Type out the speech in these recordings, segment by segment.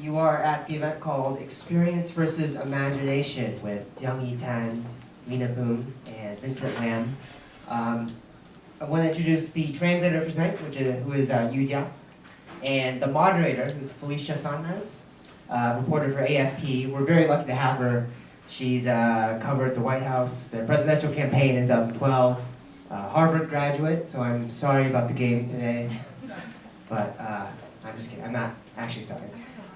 you are at the event called Experience versus Imagination with Jiang Yitan, Mina Poon, and Vincent Lam. I want to introduce the translator for tonight, who is Yu Jia, and the moderator, who's Felicia Sanmez, reporter for AFP. We're very lucky to have her. She's covered the White House, the presidential campaign in 2012, Harvard graduate, so I'm sorry about the game today, but I'm just kidding, I'm not actually sorry.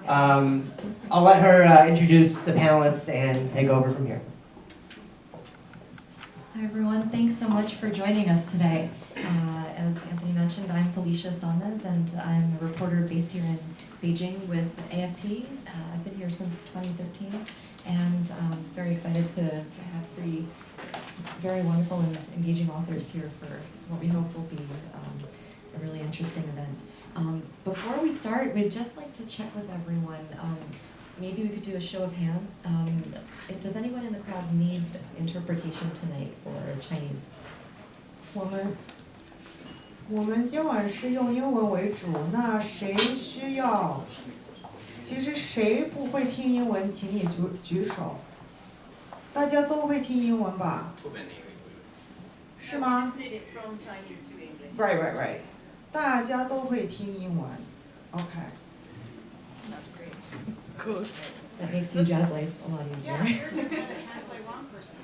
I'll let her introduce the panelists and take over from here. Hi everyone, thanks so much for joining us today. As Anthony mentioned, I'm Felicia Sanmez and I'm a reporter based here in Beijing with AFP. I've been here since 2013 and I'm very excited to have three very wonderful and engaging authors here for what we hope will be a really interesting event. Before we start, we'd just like to check with everyone. Maybe we could do a show of hands. Does anyone in the crowd need interpretation tonight for Chinese? 我们今晚是用英文为主，那谁需要？其实谁不会听英文，请你举手。大家都会听英文吧？是吗 ？Right. 大家都会听英文。Okay. Good. That makes you jazz life a lot easier. Yeah, you're just going to translate one person.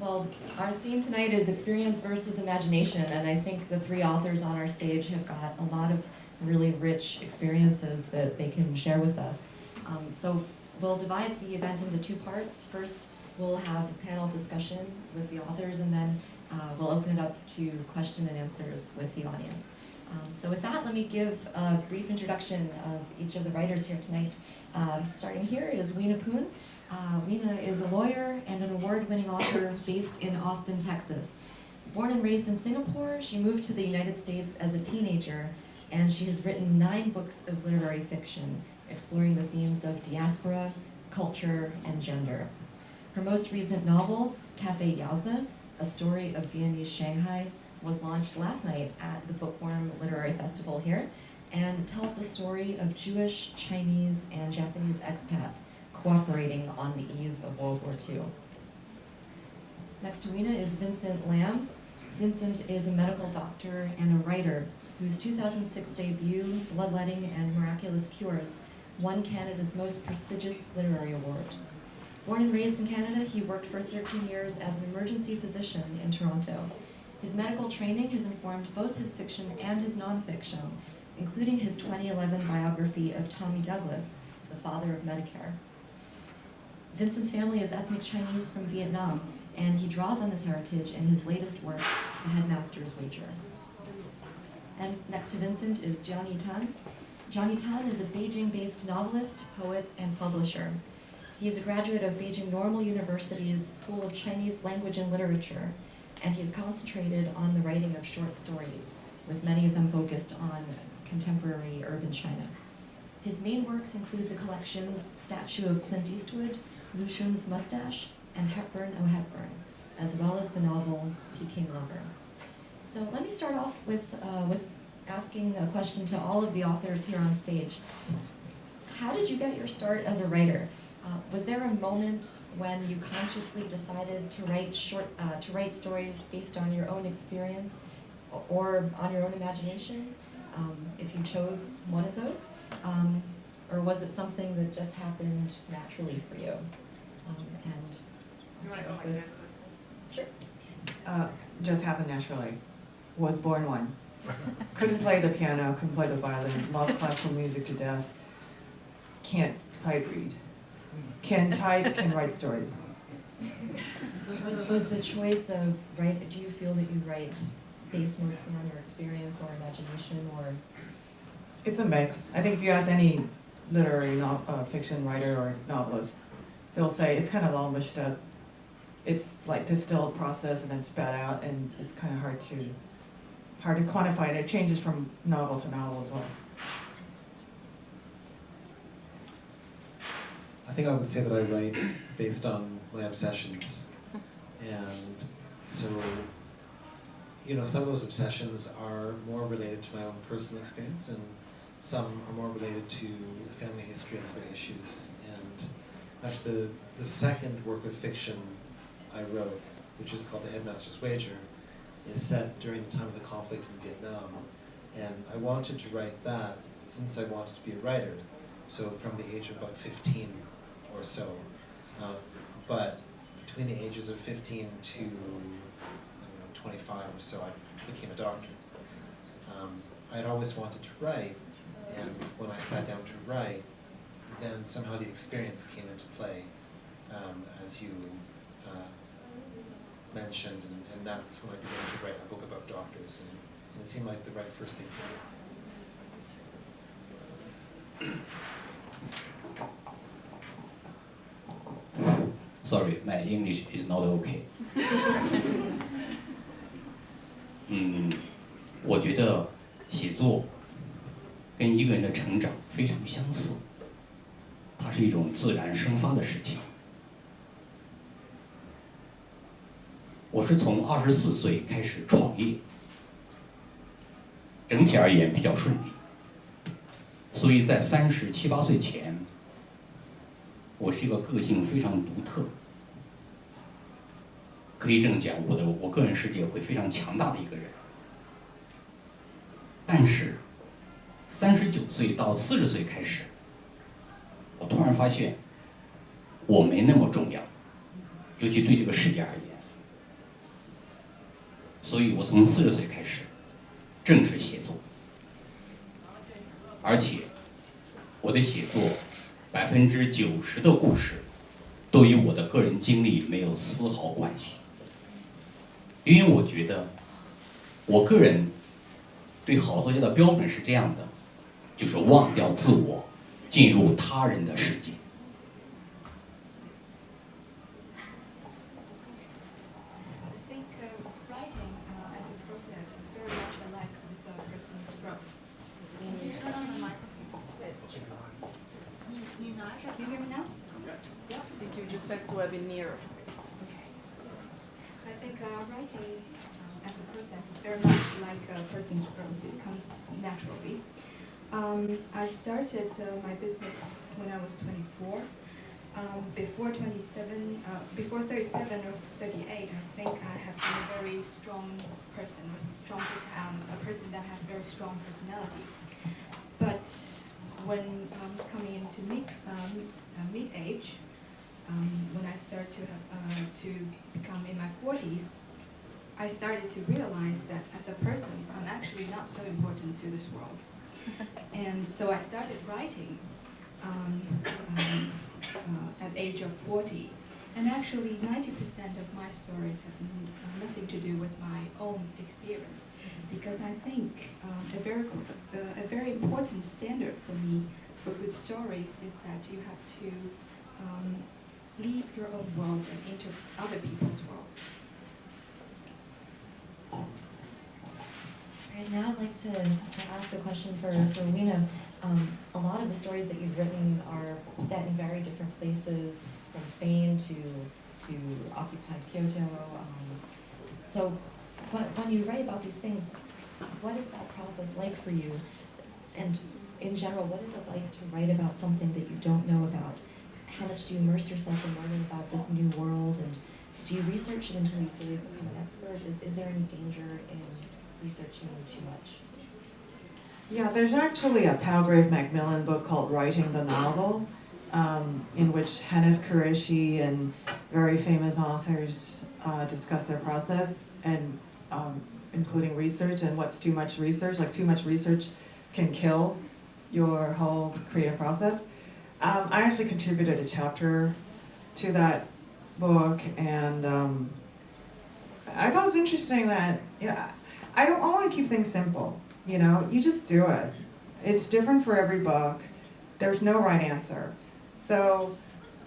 Well, our theme tonight is experience versus imagination, and I think the three authors on our stage have got a lot of really rich experiences that they can share with us. So we'll divide the event into two parts. First, we'll have a panel discussion with the authors, and then we'll open it up to question and answers with the audience. So with that, let me give a brief introduction of each of the writers here tonight. Starting here is Mina Poon. Mina is a lawyer and an award-winning author based in Austin, Texas. Born and raised in Singapore, she moved to the United States as a teenager, and she has written 9 books of literary fiction, exploring the themes of diaspora, culture, and gender. Her most recent novel, Cafe Yaozi, A Story of Viennese Shanghai, was launched last night at the Bookworm Literary Festival here, and tells the story of Jewish, Chinese, and Japanese expats cooperating on the eve of World War II. Next to Mina is Vincent Lam. Vincent is a medical doctor and a writer whose 2006 debut, Bloodletting and Miraculous Cures, won Canada's most prestigious literary award. Born and raised in Canada, he worked for 13 years as an emergency physician in Toronto. His medical training has informed both his fiction and his nonfiction, including his 2011 biography of Tommy Douglas, the father of Medicare. Vincent's family is ethnic Chinese from Vietnam, and he draws on this heritage in his latest work, The Headmaster's Wager. And next to Vincent is Jiang Yitan. Jiang Yitan is a Beijing-based novelist, poet, and publisher. He is a graduate of Beijing Normal University's School of Chinese Language and Literature, and he has concentrated on the writing of short stories, with many of them focused on contemporary urban China. His main works include the collections Statue of Clint Eastwood, Lu Xun's Mustache, and Hepburn, Oh Hepburn, as well as the novel Peking Lover. So let me start off with asking a question to all of the authors here on stage. How did you get your start as a writer? Was there a moment when you consciously decided to write stories based on your own experience or on your own imagination, if you chose one of those? Or was it something that just happened naturally for you? And I'll start off with... Sure. Just happened naturally. Was born one. Couldn't play the piano, couldn't play the violin, loved classical music to death. Can't sight read. Can type, can write stories. Was the choice of do you feel that you write based mostly on your experience or imagination, or? It's a mix. I think if you ask any literary fiction writer or novelist, they'll say it's kind of almost it's like distilled process and then spat out, and it's kind of hard to quantify, and it changes from novel to novel as well. I think I would say that I write based on my obsessions, and so, some of those obsessions are more related to my own personal experience, and some are more related to family history and other issues. And actually the second work of fiction I wrote, which is called The Headmaster's Wager, is set during the time of the conflict in Vietnam. And I wanted to write that since I wanted to be a writer, so from the age of about 15 or so. But between the ages of 15 to 25 or so, I became a doctor. I'd always wanted to write, and when I sat down to write, then somehow the experience came into play, as you mentioned, and that's when I began to write a book about doctors, and it seemed like the right first thing to do. Sorry, my English is not okay. 我觉得写作跟一个人的成长非常相似，它是一种自然生发的事情。我是从24岁开始创业，整体而言比较顺利，所以在37、8岁前，我是一个个性非常独特，可以这么讲，我个人世界会非常强大的一个人。但是39岁到40岁开始，我突然发现我没那么重要，尤其对这个世界而言。所以我从40岁开始正式写作，而且我的写作90%的故事都与我的个人经历没有丝毫关系，因为我觉得我个人对好作家的标准是这样的，就是忘掉自我，进入他人的世界。You hear me now? Yeah. I think you just said to a bit nearer. Okay. I think writing as a process is very much like a person's growth. It comes naturally. I started my business when I was 24. Before 37 or 38, I think I have been a very strong person, a person that has very strong personality. But when coming into mid-age, when I started to become in my 40s, I started to realize that as a person, I'm actually not so important to this world. And so I started writing at the age of 40. And actually 90% of my stories have nothing to do with my own experience. Because I think a very important standard for me for good stories is that you have to leave your own world and enter other people's world. And now I'd like to ask a question for Weena. A lot of the stories that you've written are set in very different places, from Spain to occupied Kyoto. So when you write about these things, what is that process like for you? And in general, what is it like to write about something that you don't know about? How much do you immerse yourself in learning about this new world? And do you research it until you feel you've become an expert? Is there any danger in researching too much? Yeah, there's actually a Palgrave Macmillan book called Writing the Novel, in which Hanif Qureshi and very famous authors discuss their process, and including research and what's too much research. Like, too much research can kill your whole creative process. I actually contributed a chapter to that book, and I thought it was interesting that, you know, I want to keep things simple. You know, you just do it. It's different for every book. There's no right answer. So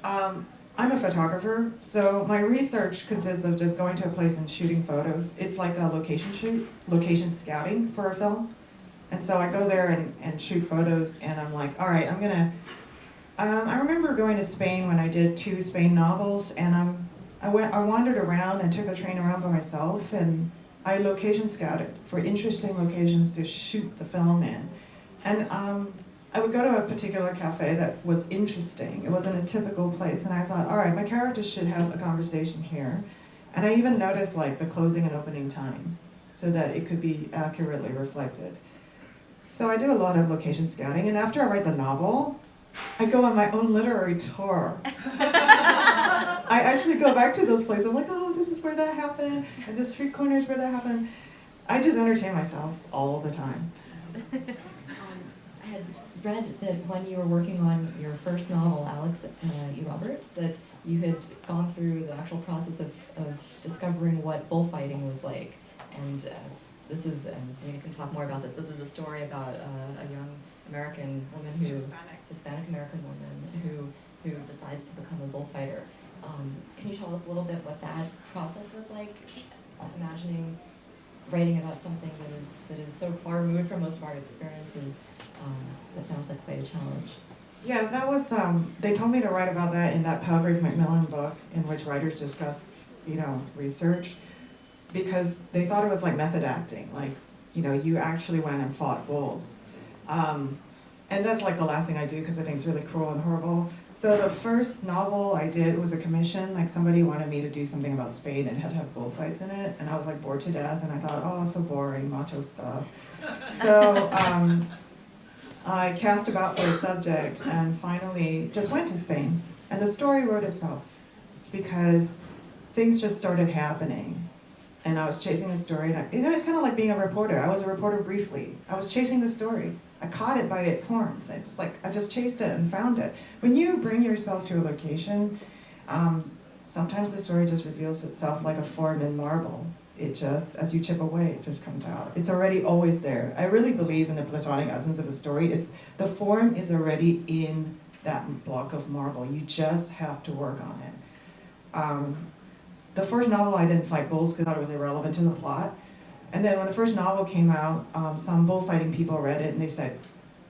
I'm a photographer, so my research consists of just going to a place and shooting photos. It's like a location scouting for a film. And so I go there and shoot photos, and I'm like, all right, I'm gonna, I remember going to Spain when I did 2 Spain novels, and I wandered around and took the train around by myself, and I location scouted for interesting locations to shoot the film in. And I would go to a particular cafe that was interesting. It wasn't a typical place, and I thought, all right, my characters should have a conversation here. And I even noticed like the closing and opening times so that it could be accurately reflected. So I do a lot of location scouting, and after I write the novel, I go on my own literary tour. I actually go back to those places. I'm like, oh, this is where that happened, and this street corner is where that happened. I just entertain myself all the time. I had read that when you were working on your first novel, Alex E. Roberts, that you had gone through the actual process of discovering what bullfighting was like. And this is, and you can talk more about this, this is a story about a young American woman who, Hispanic American woman who decides to become a bullfighter. Can you tell us a little bit what that process was like? Imagining writing about something that is so far removed from most of our experiences, that sounds like quite a challenge. Yeah, that was, they told me to write about that in that Palgrave Macmillan book in which writers discuss, research, because they thought it was like method acting, like, you actually went and fought bulls. And that's like the last thing I do because I think it's really cruel and horrible. So the first novel I did was a commission, like somebody wanted me to do something about Spain and it had to have bullfights in it, and I was like bored to death, and I thought, oh, so boring, macho stuff. So I cast about for a subject and finally just went to Spain, and the story wrote itself because things just started happening. And I was chasing the story, and it's kind of like being a reporter. I was a reporter briefly. I was chasing the story. I caught it by its horns. It's like I just chased it and found it. When you bring yourself to a location, sometimes the story just reveals itself like a form in marble. It just, as you chip away, it just comes out. It's already always there. I really believe in the Platonic essence of a story. The form is already in that block of marble. You just have to work on it. The first novel, I didn't fight bulls because I thought it was irrelevant to the plot. And then when the first novel came out, some bullfighting people read it and they said,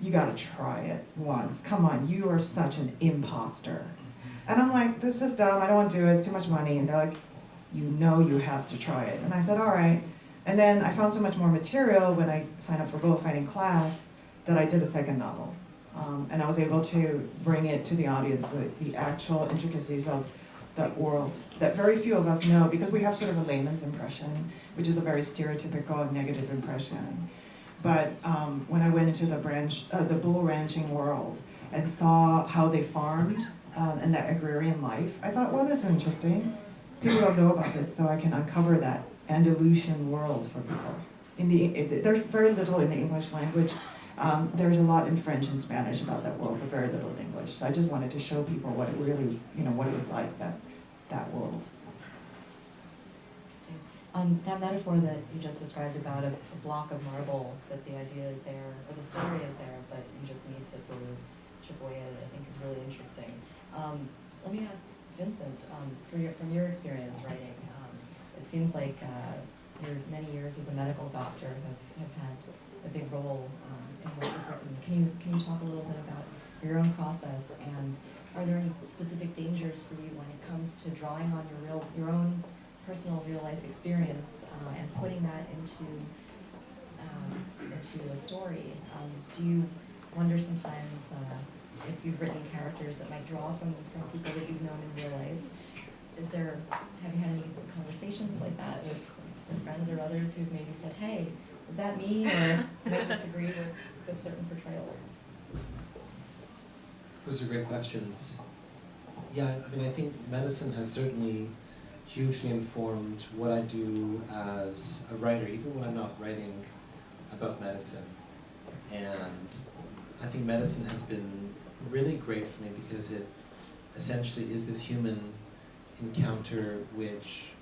you gotta try it once. Come on, you are such an imposter. And I'm like, this is dumb, I don't want to do it, it's too much money. And they're like, you have to try it. And I said, all right. And then I found so much more material when I signed up for bullfighting class that I did a second novel. And I was able to bring it to the audience, the actual intricacies of that world that very few of us know because we have sort of a layman's impression, which is a very stereotypical and negative impression. But when I went into the bull ranching world and saw how they farmed and that agrarian life, I thought, well, this is interesting. People don't know about this, so I can uncover that Andalusian world for people. There's very little in the English language. There's a lot in French and Spanish about that world, but very little in English. So I just wanted to show people what it really, what it was like, that world. That metaphor that you just described about a block of marble, that the idea is there, or the story is there, but you just need to sort of chip away at it, I think is really interesting. Let me ask Vincent, from your experience writing, it seems like your many years as a medical doctor have had a big role in what you've written. Can you talk a little bit about your own process, and are there any specific dangers for you when it comes to drawing on your own personal real life experience and putting that into a story? Do you wonder sometimes if you've written characters that might draw from people that you've known in real life? Have you had any conversations like that with friends or others who've maybe said, hey, is that me, or might disagree with certain portrayals? Those are great questions. Yeah, I think medicine has certainly hugely informed what I do as a writer, even when I'm not writing about medicine. And I think medicine has been really great for me because it essentially is this human encounter which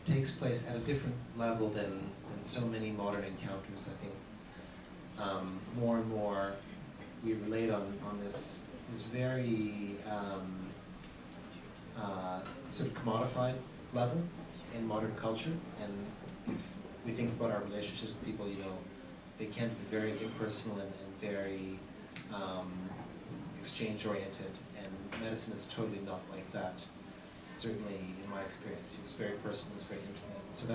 takes place at a different level than so many modern encounters. I think more and more we relate on this very sort of commodified level in modern culture. And if we think about our relationships with people, they can be very impersonal and very exchange-oriented. And medicine is totally not like that. Certainly, in my experience, it was very personal, it was very intimate. So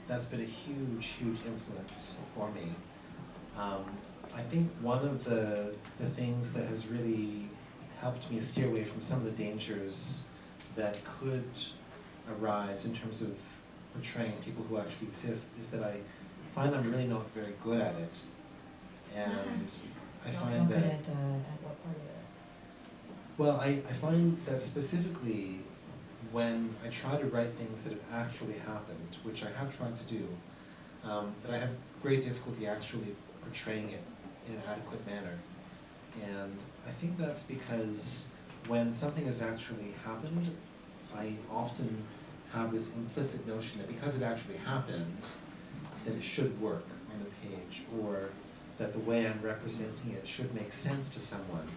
that's been a huge, huge influence for me. I think one of the things that has really helped me steer away from some of the dangers that could arise in terms of portraying people who actually exist is that I find I'm really not very good at it. And I find Not that... good at what part of it? Well, I find that specifically when I try to write things that have actually happened, which I have tried to do, that I have great difficulty actually portraying it in an adequate manner. And I think that's because when something has actually happened, I often have this implicit notion that because it actually happened, that it should work on the page, or that the way I'm representing it should make sense to someone.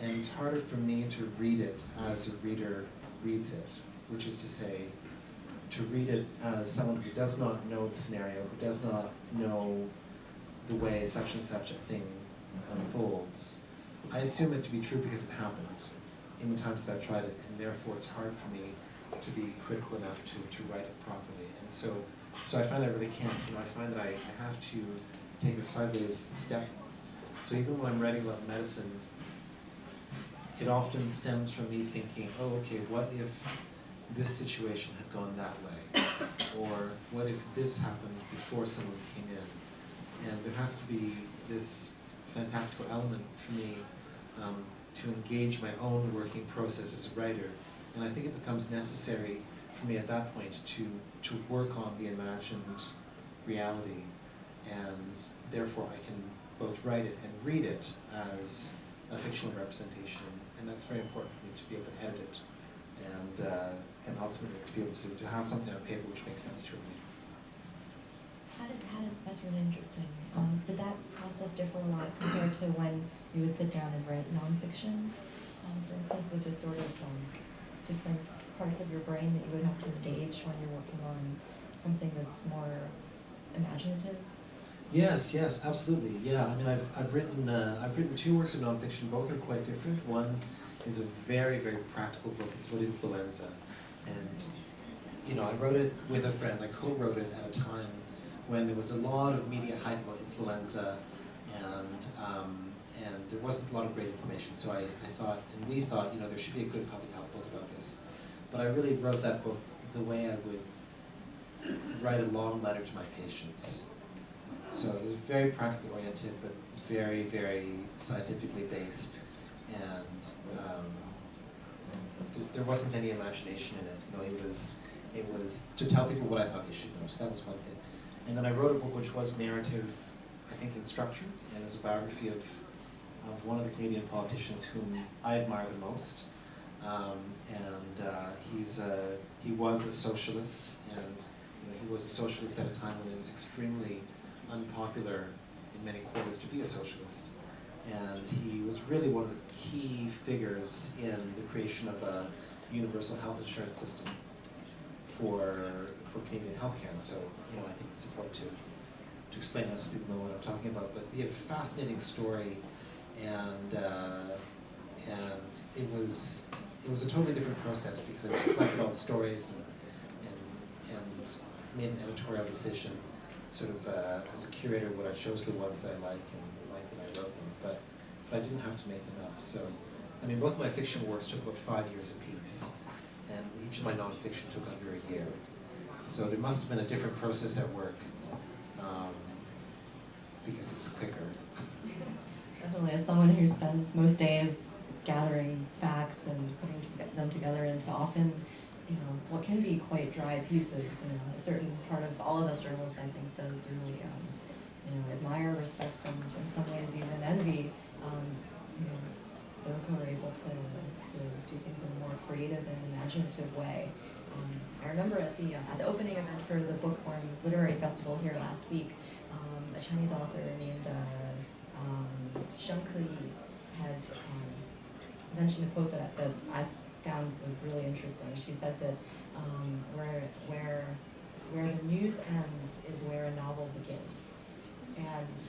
And it's harder for me to read it as a reader reads it, which is to say, to read it as someone who does not know the scenario, who does not know the way such and such a thing unfolds. I assume it to be true because it happened in the times that I've tried it, and therefore it's hard for me to be critical enough to write it properly. And so I find I really can't, I find that I have to take a sideways step. So even when I'm writing about medicine, it often stems from me thinking, oh, okay, what if this situation had gone that way? Or what if this happened before someone came in? And there has to be this fantastical element for me to engage my own working process as a writer. And I think it becomes necessary for me at that point to work on the imagined reality, and therefore I can both write it and read it as a fictional representation, and that's very important for me to be able to edit it and ultimately to be able to have something on paper which makes sense to read. That's really interesting. Did that process differ a lot compared to when you would sit down and write nonfiction? For instance, was there sort of different parts of your brain that you would have to engage when you're working on something that's more imaginative? Yes, absolutely. Yeah, I mean, I've written two works of nonfiction. Both are quite different. One is a very, very practical book. It's about influenza, and I wrote it with a friend. I co-wrote it at a time when there was a lot of media hype about influenza, and there wasn't a lot of great information. So I thought, and we thought, there should be a good public health book about this. But I really wrote that book the way I would write a long letter to my patients. So it was very practically oriented, but very, very scientifically based, and there wasn't any imagination in it. It was to tell people what I thought they should know. So that was one thing. And then I wrote a book which was narrative, I think, in structure, and it was a biography of one of the Canadian politicians whom I admire the most. He was a socialist, and he was a socialist at a time when it was extremely unpopular in many quarters to be a socialist. And he was really one of the key figures in the creation of a universal health insurance system for Canadian healthcare. And so, I think it's important to explain that so people know what I'm talking about. But he had a fascinating story, and it was a totally different process because I just collected all the stories and made an editorial decision, sort of as a curator, what I chose the ones that I like and I wrote them, but I didn't have to make them up. So, I mean, both of my fiction works took about 5 years apiece, and each of my nonfiction took under a year. So there must have been a different process at work, because it was quicker. Definitely, as someone who spends most days gathering facts and putting them together into often, what can be quite dry pieces, a certain part of all of us journalists, I think, does really, admire, respect, and in some ways even envy, those who are able to do things in a more creative and imaginative way. I remember at the opening event for the Bookworm Literary Festival here last week, a Chinese author named Sheng Keyi had mentioned a quote that I found was really interesting. She said that where the news ends is where a novel begins. And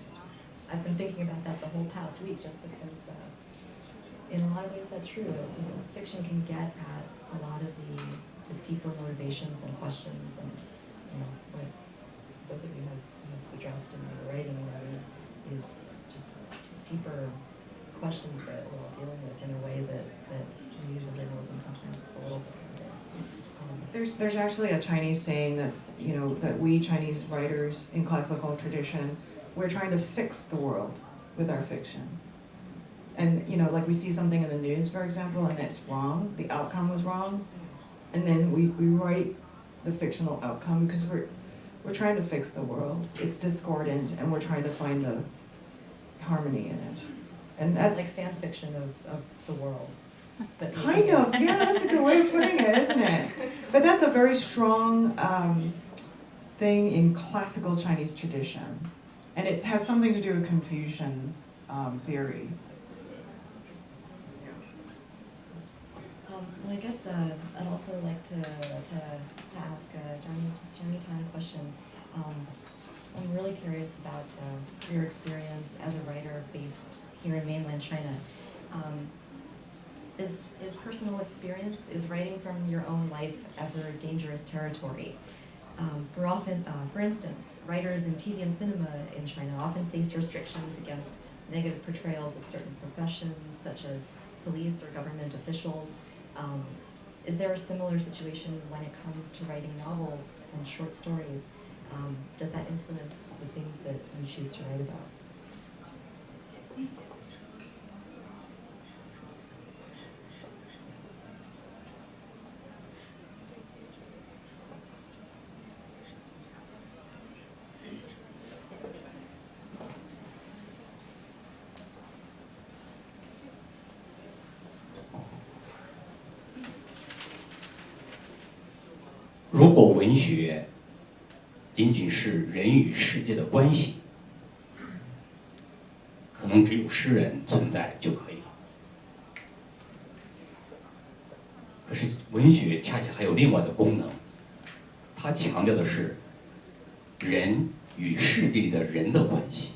I've been thinking about that the whole past week, just because in a lot of ways that's true. Fiction can get at a lot of the deeper motivations and questions, and what both of you have addressed in your writing, is questions that we're all dealing with in a way that we use in journalism sometimes it's a little bit. There's actually a Chinese saying that, that we Chinese writers in classical tradition, we're trying to fix the world with our fiction. And, like we see something in the news, for example, and it's wrong, the outcome was wrong, and then we write the fictional outcome because we're trying to fix the world. It's discordant, and we're trying to find the harmony in it. And that's like fan fiction of the world. But kind of, yeah, that's a good way of putting it, isn't it? But that's a very strong thing in classical Chinese tradition. And it has something to do with Confucian theory. Well, I guess I'd also like to ask Johnny Tan a question. I'm really curious about your experience as a writer based here in mainland China. Is personal experience, is writing from your own life ever dangerous territory? For instance, writers in TV and cinema in China often face restrictions against negative portrayals of certain professions, such as police or government officials. Is there a similar situation when it comes to writing novels and short stories? Does that influence the things that you choose to write about? 如果文学仅仅是人与世界的关系，可能只有诗人存在就可以了。可是文学恰恰还有另外的功能，它强调的是人与世界里的人的关系，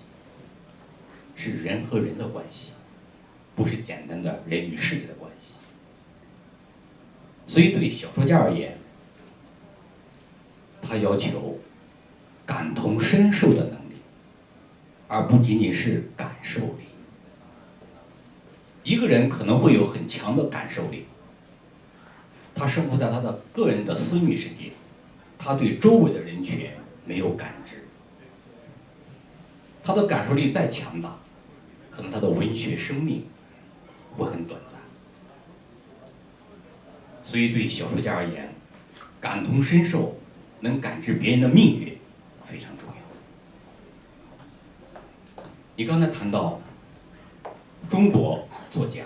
是人和人的关系，不是简单的人与世界的关系。所以对小说家而言，他要求感同身受的能力，而不仅仅是感受力。一个人可能会有很强的感受力，他生活在他的个人的私密世界，他对周围的人群没有感知。他的感受力再强大，可能他的文学生命会很短暂。所以对小说家而言，感同身受，能感知别人的命运非常重要。你刚才谈到中国作家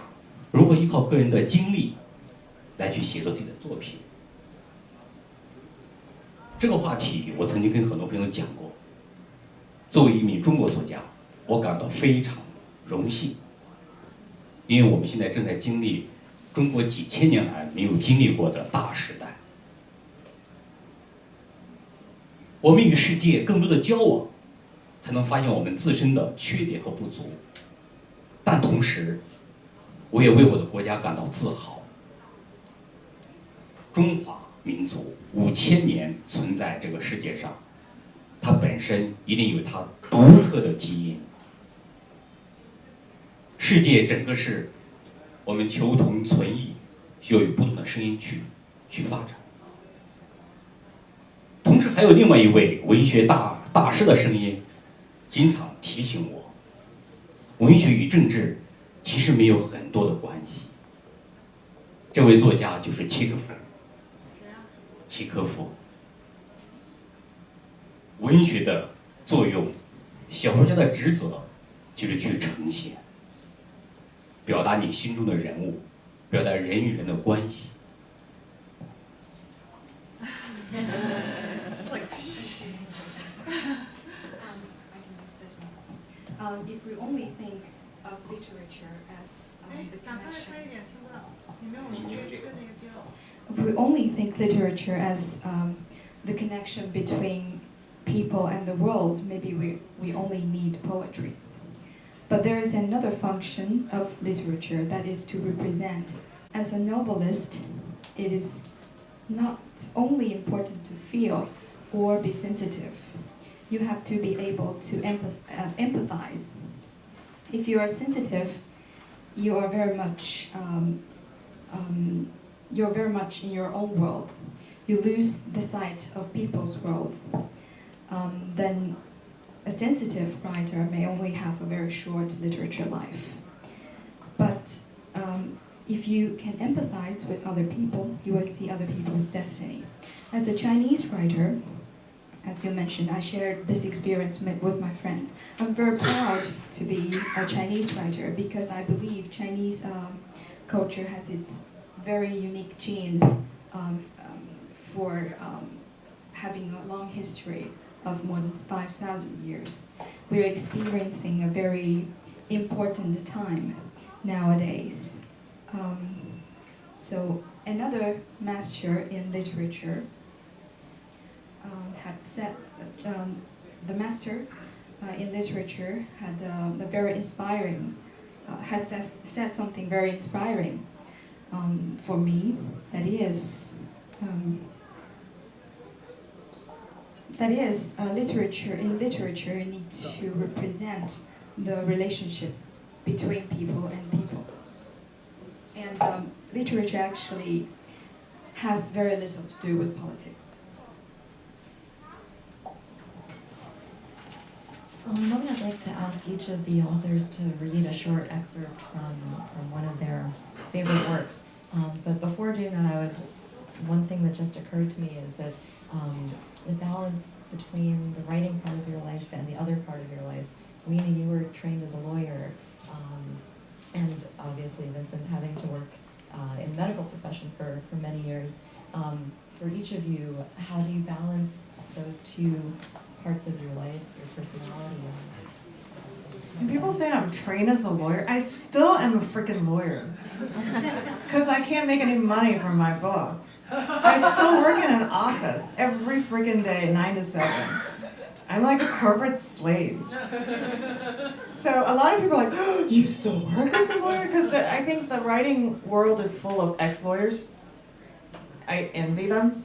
如何依靠个人的经历来去写作自己的作品，这个话题我曾经跟很多朋友讲过。作为一名中国作家，我感到非常荣幸，因为我们现在正在经历中国几千年来没有经历过的大时代。我们与世界更多的交往，才能发现我们自身的缺点和不足。但同时，我也为我的国家感到自豪。中华民族5000年存在这个世界上，它本身一定有它独特的基因。世界整个是我们求同存异，需要有不同的声音去发展。同时还有另外一位文学大师的声音，经常提醒我，文学与政治其实没有很多的关系。这位作家就是契诃夫。文学的作用，小说家的职责就是去呈现，表达你心中的人物，表达人与人的关系。If we only think of literature as the connection, if we only think literature as the connection between people and the world, maybe we only need poetry. But there is another function of literature that is to represent. As a novelist, it is not only important to feel or be sensitive. You have to be able to empathize. If you are sensitive, you are very much you're very much in your own world. You lose the sight of people's world. Then a sensitive writer may only have a very short literature life. But if you can empathize with other people, you will see other people's destiny. As a Chinese writer, as you mentioned, I shared this experience with my friends. I'm very proud to be a Chinese writer because I believe Chinese culture has its very unique genes for having a long history of more than 5,000 years. We're experiencing a very important time nowadays. So another master in literature had said, the master in literature had a very inspiring, had said something very inspiring for me. That is literature. In literature, you need to represent the relationship between people and people. And literature actually has very little to do with politics. Now I'd like to ask each of the authors to read a short excerpt from one of their favorite works. But before doing that, one thing that just occurred to me is that the balance between the writing part of your life and the other part of your life. Weena, you were trained as a lawyer, and obviously Vincent having to work in the medical profession for many years. For each of you, how do you balance those two parts of your life, your personality? When people say I'm trained as a lawyer, I still am a freaking lawyer. Because I can't make any money from my books. I still work in an office every freaking day, 9 to 7. I'm like a corporate slave. So a lot of people are like, oh, you still work as a lawyer? Because I think the writing world is full of ex-lawyers. I envy them.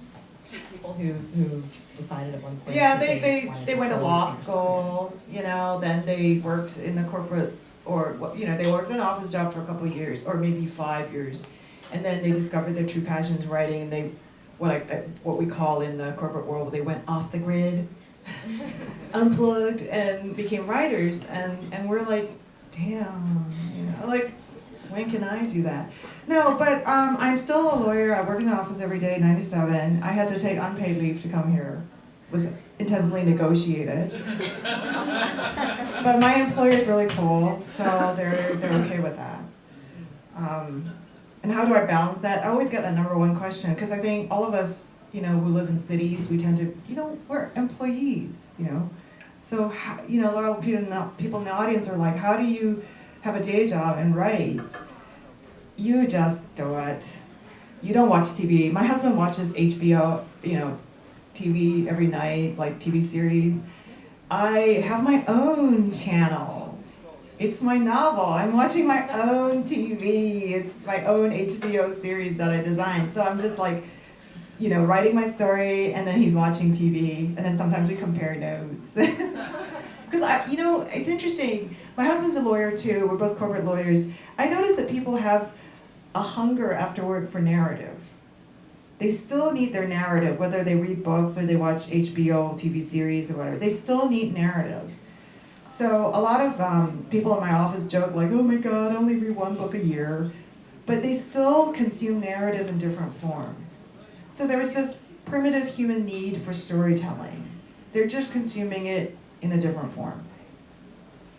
People who've decided at one point. Yeah, that they went to law school, you know, then they worked in the corporate, or, you know, they worked an office job for a couple of years, or maybe 5 years, and then they discovered their true passion is writing, and they, what we call in the corporate world, they went off the grid, unplugged, and became writers, and we're like, damn, you know, like, when can I do that? No, but I'm still a lawyer. I work in the office every day, 9 to 7. I had to take unpaid leave to come here. It was intensely negotiated. But my employer's really cool, so they're okay with that. And how do I balance that? I always get that number one question, because I think all of us, you know, who live in cities, we tend to, you know, we're employees, you know. So, you know, a lot of people in the audience are like, how do you have a day job and write? You just do it. You don't watch TV. My husband watches HBO, you know, TV every night, like TV series. I have my own channel. It's my novel. I'm watching my own TV. It's my own HBO series that I designed. So I'm just like, you know, writing my story, and then he's watching TV, and then sometimes we compare notes. Because you know, it's interesting. My husband's a lawyer too. We're both corporate lawyers. I notice that people have a hunger afterward for narrative. They still need their narrative, whether they read books or they watch HBO TV series or whatever. They still need narrative. So a lot of people in my office joke like, "Oh my God, I only read one book a year," but they still consume narrative in different forms. So there is this primitive human need for storytelling. They're just consuming it in a different form.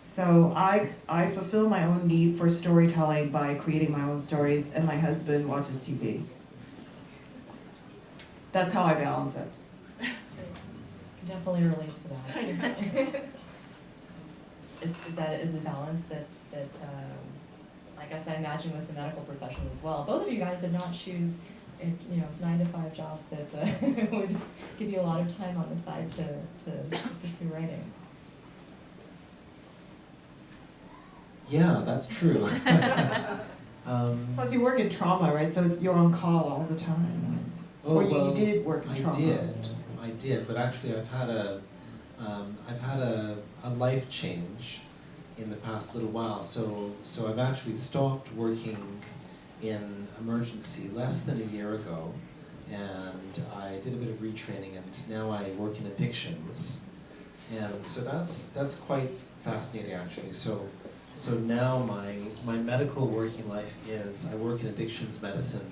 So I fulfill my own need for storytelling by creating my own stories, and my husband watches TV. That's how I balance it. Definitely relate to that. Is the balance that I guess I imagine with the medical profession as well. Both of you guys did not choose, you know, 9 to 5 jobs that would give you a lot of time on the side to pursue writing. Yeah, that's true. Plus you work in trauma, right? So you're on call all the time. Or you did work in trauma. I did, but actually I've had a life change in the past little while. So I've actually stopped working in emergency less than a year ago, and I did a bit of retraining, and now I work in addictions, and so that's quite fascinating actually. So now my medical working life is I work in addictions medicine,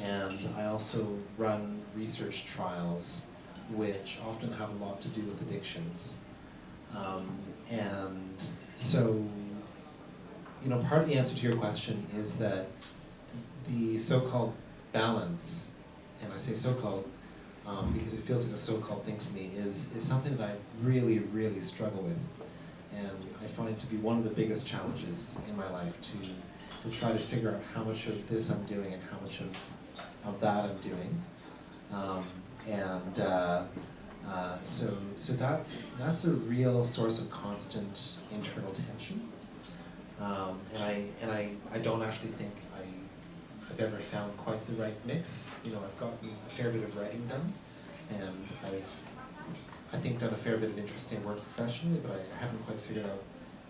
and I also run research trials which often have a lot to do with addictions. And so, you know, part of the answer to your question is that the so-called balance, and I say so-called because it feels like a so-called thing to me, is something that I really, really struggle with. And I find it to be one of the biggest challenges in my life to try to figure out how much of this I'm doing and how much of that I'm doing. So that's a real source of constant internal tension. And I don't actually think I've ever found quite the right mix. You know, I've gotten a fair bit of writing done, and I've, I think, done a fair bit of interesting work professionally, but I haven't quite figured out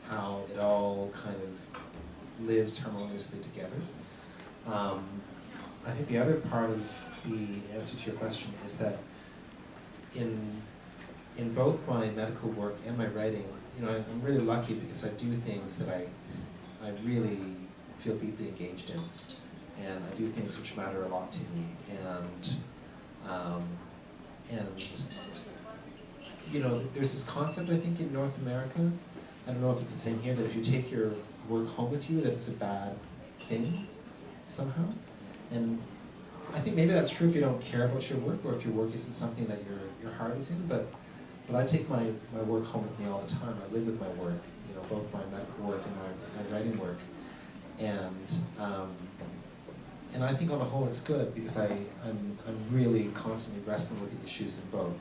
how it all kind of lives harmoniously together. I think the other part of the answer to your question is that in both my medical work and my writing, you know, I'm really lucky because I do things that I really feel deeply engaged in, and I do things which matter a lot to me, and you know, there's this concept I think in North America, I don't know if it's the same here, that if you take your work home with you, that it's a bad thing somehow. And I think maybe that's true if you don't care about your work, or if your work isn't something that your heart is in, but I take my work home with me all the time. I live with my work, you know, both my medical work and my writing work. And I think on the whole it's good, because I'm really constantly wrestling with the issues in both.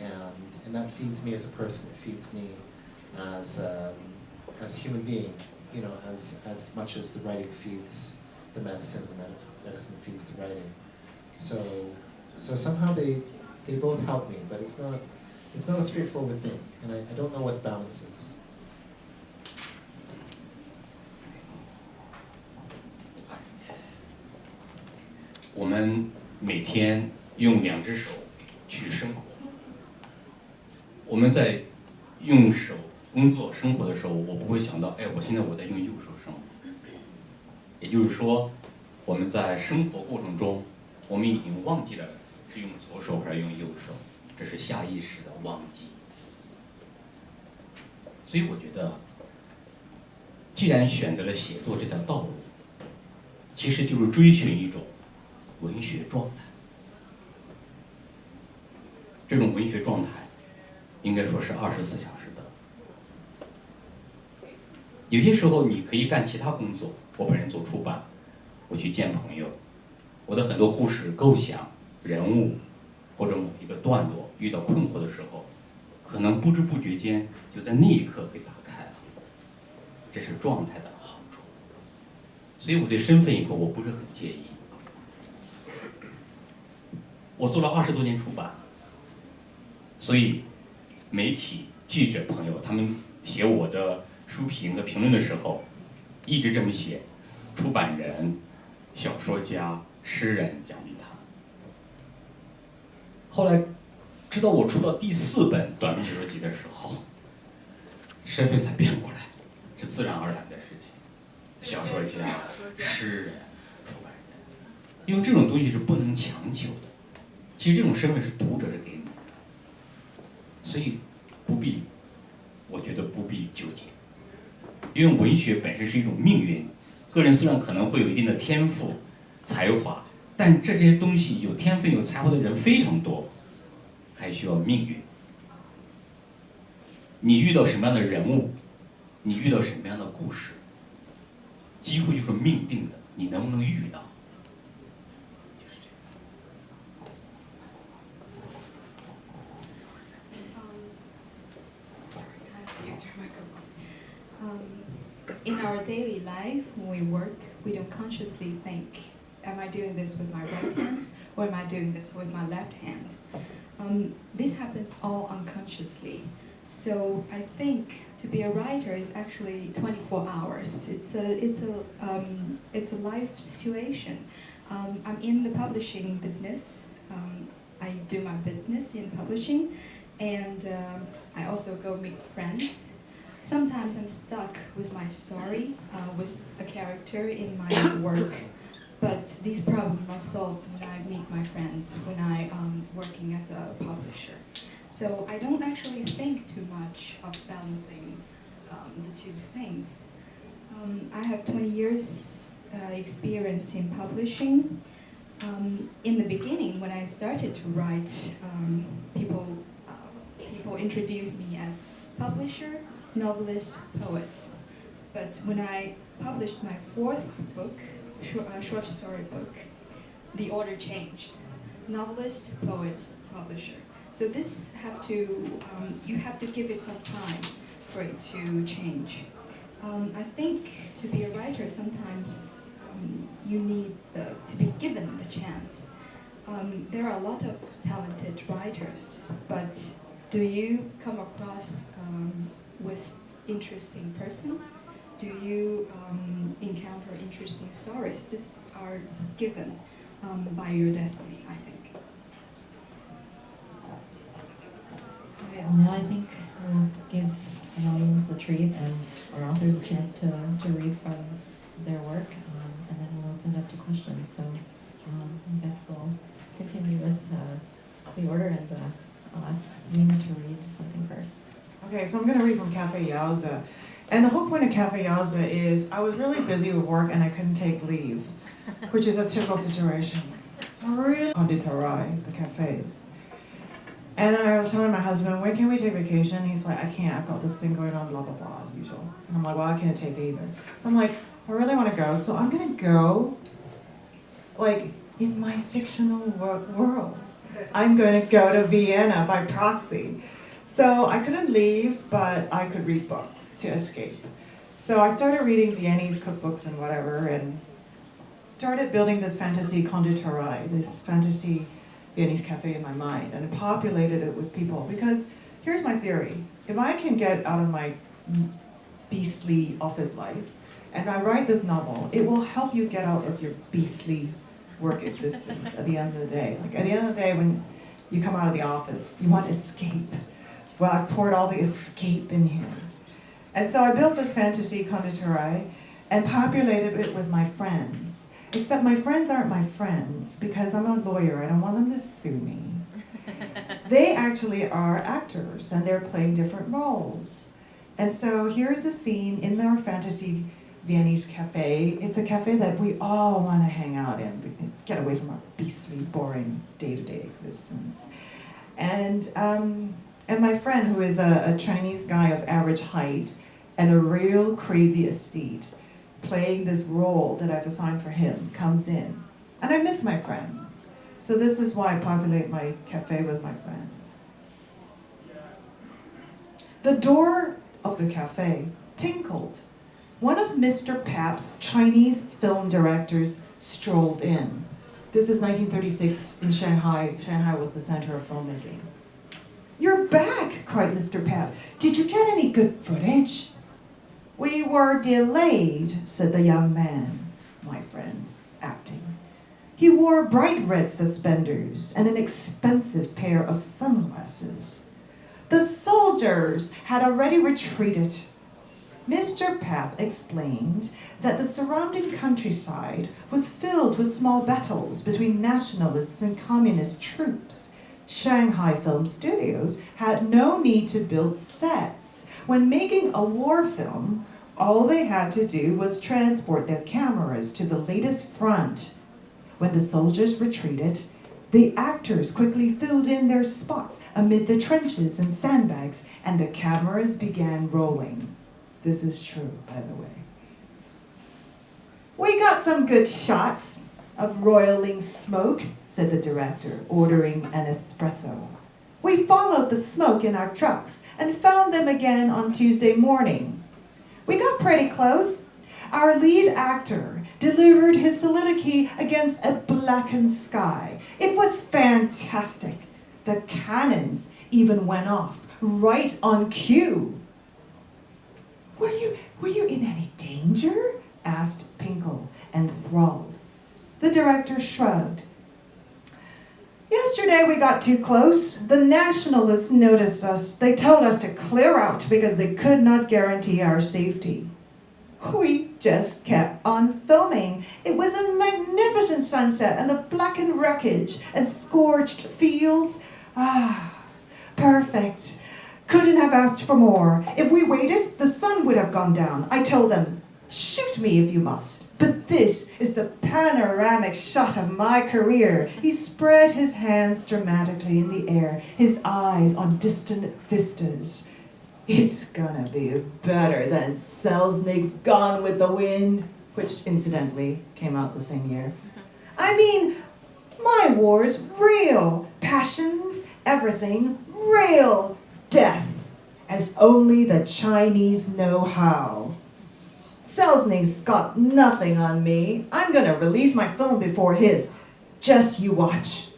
And that feeds me as a person, it feeds me as a human being, you know, as much as the writing feeds the medicine, and the medicine feeds the writing. So somehow they both help me, but it's not a straightforward thing, and I don't know what balance is. 我们每天用2只手去生活。我们在用手工作生活的时候，我不会想到，哎，我现在在用右手生活。也就是说，我们在生活过程中，我们已经忘记了是用左手还是用右手，这是下意识的忘记。所以我觉得，既然选择了写作这条道路，其实就是追寻一种文学状态。这种文学状态，应该说是24小时的。有些时候你可以干其他工作，我本人做出版，我去见朋友，我的很多故事构想、人物或者某一个段落遇到困惑的时候，可能不知不觉间就在那一刻被打开了。这是状态的好处。所以我对身份以后我不是很介意。我做了20多年出版，所以媒体、记者朋友他们写我的书评和评论的时候，一直这么写：出版人、小说家、诗人蒋玉堂。后来，直到我出到第4本短篇小说集的时候，身份才变过来，是自然而然的事情。小说家、诗人、出版人，因为这种东西是不能强求的。其实这种身份是读者是给你的，所以我觉得不必纠结。因为文学本身是一种命运，个人虽然可能会有一定的天赋、才华，但这些东西有天分、有才华的人非常多，还需要命运。你遇到什么样的人物，你遇到什么样的故事，几乎就是命定的，你能不能遇到？ In our daily life, when we work, we don't consciously think, am I doing this with my right hand, or am I doing this with my left hand? This happens all unconsciously. So I think to be a writer is actually 24 hours. It's a life situation. I'm in the publishing business. I do my business in publishing, and I also go meet friends. Sometimes I'm stuck with my story, with a character in my work, but these problems are solved when I meet my friends, when I'm working as a publisher. So I don't actually think too much of balancing the two things. I have 20 years experience in publishing. In the beginning, when I started to write, people introduced me as publisher, novelist, poet. But when I published my fourth book, short story book, the order changed. Novelist, poet, publisher. So this you have to give it some time for it to change. I think to be a writer, sometimes you need to be given the chance. There are a lot of talented writers, but do you come across with interesting person? Do you encounter interesting stories? These are given by your destiny, I think. Okay, well, now I think we'll give an audience a treat and our authors a chance to read from their work, and then we'll open it up to questions. So I guess we'll continue with the order, and I'll ask Nina to read something first. Okay, so I'm going to read from Cafe Yauza. And the whole point of Cafe Yauza is I was really busy with work and I couldn't take leave, which is a typical situation. So I really conditorei, the cafes. And I was telling my husband, when can we take vacation? He's like, I can't, I've got this thing going on, blah, blah, blah, usual. And I'm like, well, I can't take it either. So I'm like, I really want to go, so I'm going to go, like, in my fictional world. I'm going to go to Vienna by proxy. So I couldn't leave, but I could read books to escape. So I started reading Viennese cookbooks and whatever, and started building this fantasy conditorei, this fantasy Viennese cafe in my mind, and populated it with people. Because here's my theory. If I can get out of my beastly office life, and I write this novel, it will help you get out of your beastly work existence at the end of the day. Like at the end of the day, when you come out of the office, you want escape. Well, I've poured all the escape in here. And so I built this fantasy conditorei and populated it with my friends. Except my friends aren't my friends because I'm a lawyer. I don't want them to sue me. They actually are actors and they're playing different roles. And so here's a scene in our fantasy Viennese cafe. It's a cafe that we all want to hang out in, get away from our beastly, boring day-to-day existence. And my friend, who is a Chinese guy of average height and a real crazy esthete, playing this role that I've assigned for him, comes in. And I miss my friends. So this is why I populate my cafe with my friends. The door of the cafe tinkled. One of Mr. Pap's Chinese film directors strolled in. This is 1936 in Shanghai. Shanghai was the center of filmmaking. "You're back," cried Mr. Pap. "Did you get any good footage?" "We were delayed," said the young man, my friend, acting. He wore bright red suspenders and an expensive pair of sunglasses. "The soldiers had already retreated." Mr. Pap explained that the surrounding countryside was filled with small battles between nationalists and communist troops. Shanghai Film Studios had no need to build sets. When making a war film, all they had to do was transport their cameras to the latest front. When the soldiers retreated, the actors quickly filled in their spots amid the trenches and sandbags, and the cameras began rolling. This is true, by the way. "We got some good shots of roiling smoke," said the director, ordering an espresso. "We followed the smoke in our trucks and found them again on Tuesday morning. We got pretty close. Our lead actor delivered his soliloquy against a blackened sky. It was fantastic. The cannons even went off right on cue. Were you in any danger? Asked Pinkle, enthralled. The director shrugged. Yesterday we got too close. The nationalists noticed us. They told us to clear out because they could not guarantee our safety. We just kept on filming. It was a magnificent sunset and the blackened wreckage and scorched fields. Ah, perfect. Couldn't have asked for more. If we waited, the sun would have gone down. I told them, shoot me if you must. But this is the panoramic shot of my career. He spread his hands dramatically in the air, his eyes on distant vistas. It's gonna be better than Selznick's Gone with the Wind, which incidentally came out the same year. I mean, my war's real. Passions, everything, real. Death, as only the Chinese know how. Selznick's got nothing on me. I'm gonna release my film before his. Just you watch.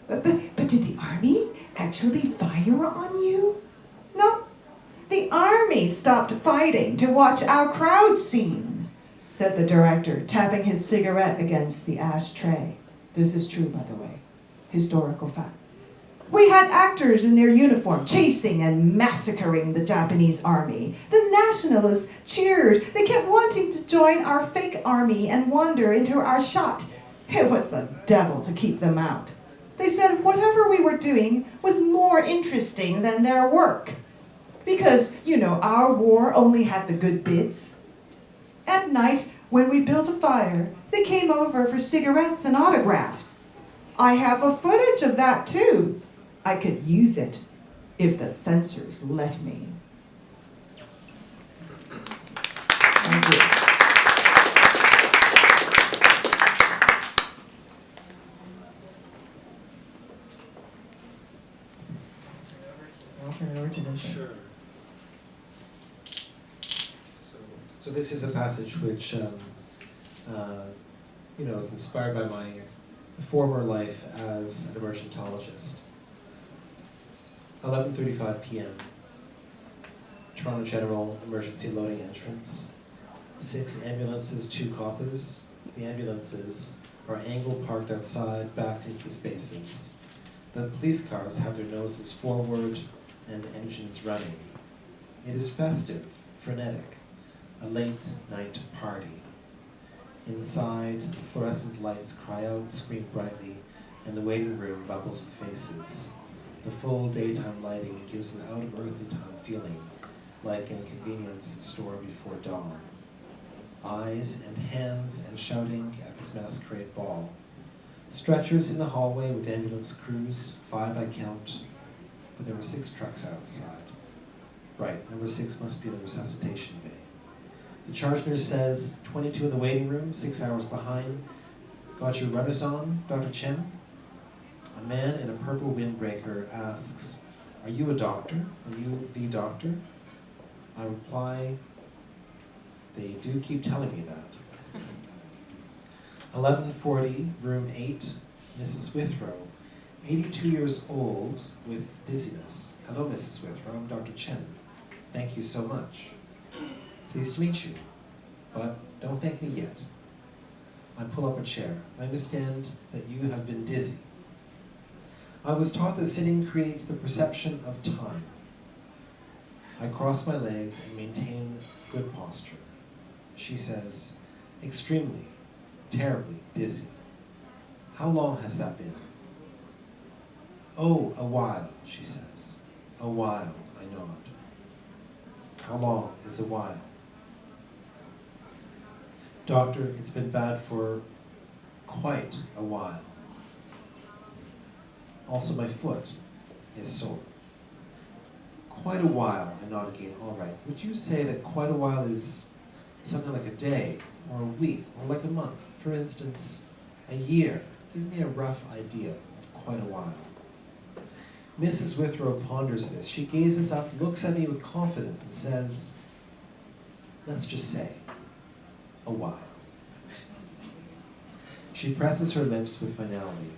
But did the army actually fire on you? No. The army stopped fighting to watch our crowd scene, said the director, tapping his cigarette against the ashtray. This is true, by the way. Historical fact. We had actors in their uniform chasing and massacring the Japanese army. The nationalists cheered. They kept wanting to join our fake army and wander into our shot. It was the devil to keep them out. They said whatever we were doing was more interesting than their work. Because, our war only had the good bits. At night, when we built a fire, they came over for cigarettes and autographs. I have a footage of that too. I could use it if the censors let me. Thank you. I'll turn it over to Vincent. Sure. So this is a passage which, is inspired by my former life as an emergentologist. 11:35 p.m. Toronto General emergency loading entrance. 6 ambulances, 2 coppers. The ambulances are angle parked outside, backed into the spaces. The police cars have their noses forward and engines running. It is festive, frenetic, a late night party. Inside, fluorescent lights cry out, scream brightly, and the waiting room bubbles with faces. The full daytime lighting gives an out-of-earthly time feeling, like in a convenience store before dawn. Eyes and hands and shouting at this masquerade ball. Stretchers in the hallway with ambulance crews, 5 I count, but there were 6 trucks outside. Right, number 6 must be the resuscitation bay. The charge nurse says, 22 in the waiting room, 6 hours behind. Got your runners on, Dr. Chen? A man in a purple windbreaker asks, are you a doctor? Are you the doctor? I reply, they do keep telling me that. 11:40, room 8, Mrs. Withrow, 82 years old with dizziness. Hello, Mrs. Withrow, I'm Dr. Chen. Thank you so much. Pleased to meet you, but don't thank me yet. I pull up a chair. I understand that you have been dizzy. I was taught that sitting creates the perception of time. I cross my legs and maintain good posture. She says, extremely, terribly dizzy. How long has that been? Oh, a while, she says. A while, I nod. How long is a while? Doctor, it's been bad for quite a while. Also, my foot is sore. Quite a while, I nod again. All right, would you say that quite a while is something like a day, or a week, or like a month? For instance, a year. Give me a rough idea of quite a while. Mrs. Withrow ponders this. She gazes up, looks at me with confidence, and says, let's just say, a while. She presses her lips with finality.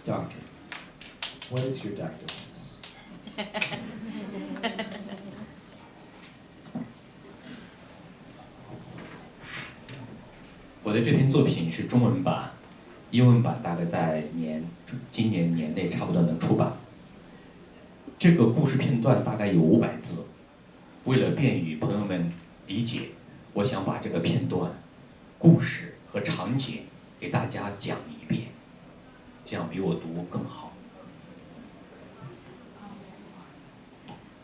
Doctor, what is your diagnosis? 我的这篇作品是中文版，英文版大概在今年年内差不多能出版。这个故事片段大概有500字，为了便于朋友们理解，我想把这个片段、故事和场景给大家讲一遍，这样比我读更好。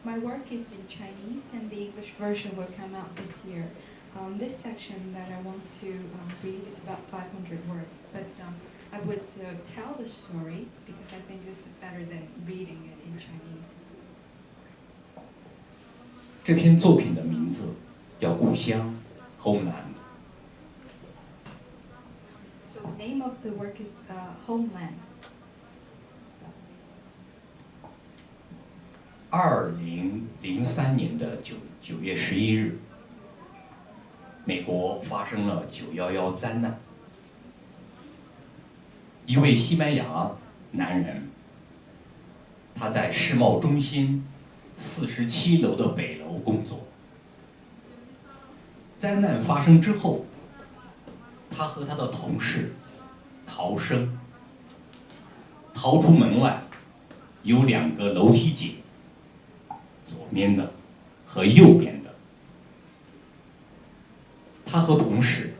My work is in Chinese and the English version will come out this year. This section that I want to read is about 500 words, but I would tell the story because I think this is better than reading it in Chinese. 这篇作品的名字叫《故乡》（Homeland）。So the name of the work is Homeland. 2003年的9月11日，美国发生了911灾难。一位西班牙男人，他在世贸中心47楼的北楼工作。灾难发生之后，他和他的同事逃生，逃出门外，有2个楼梯井，左边的和右边的。他和同事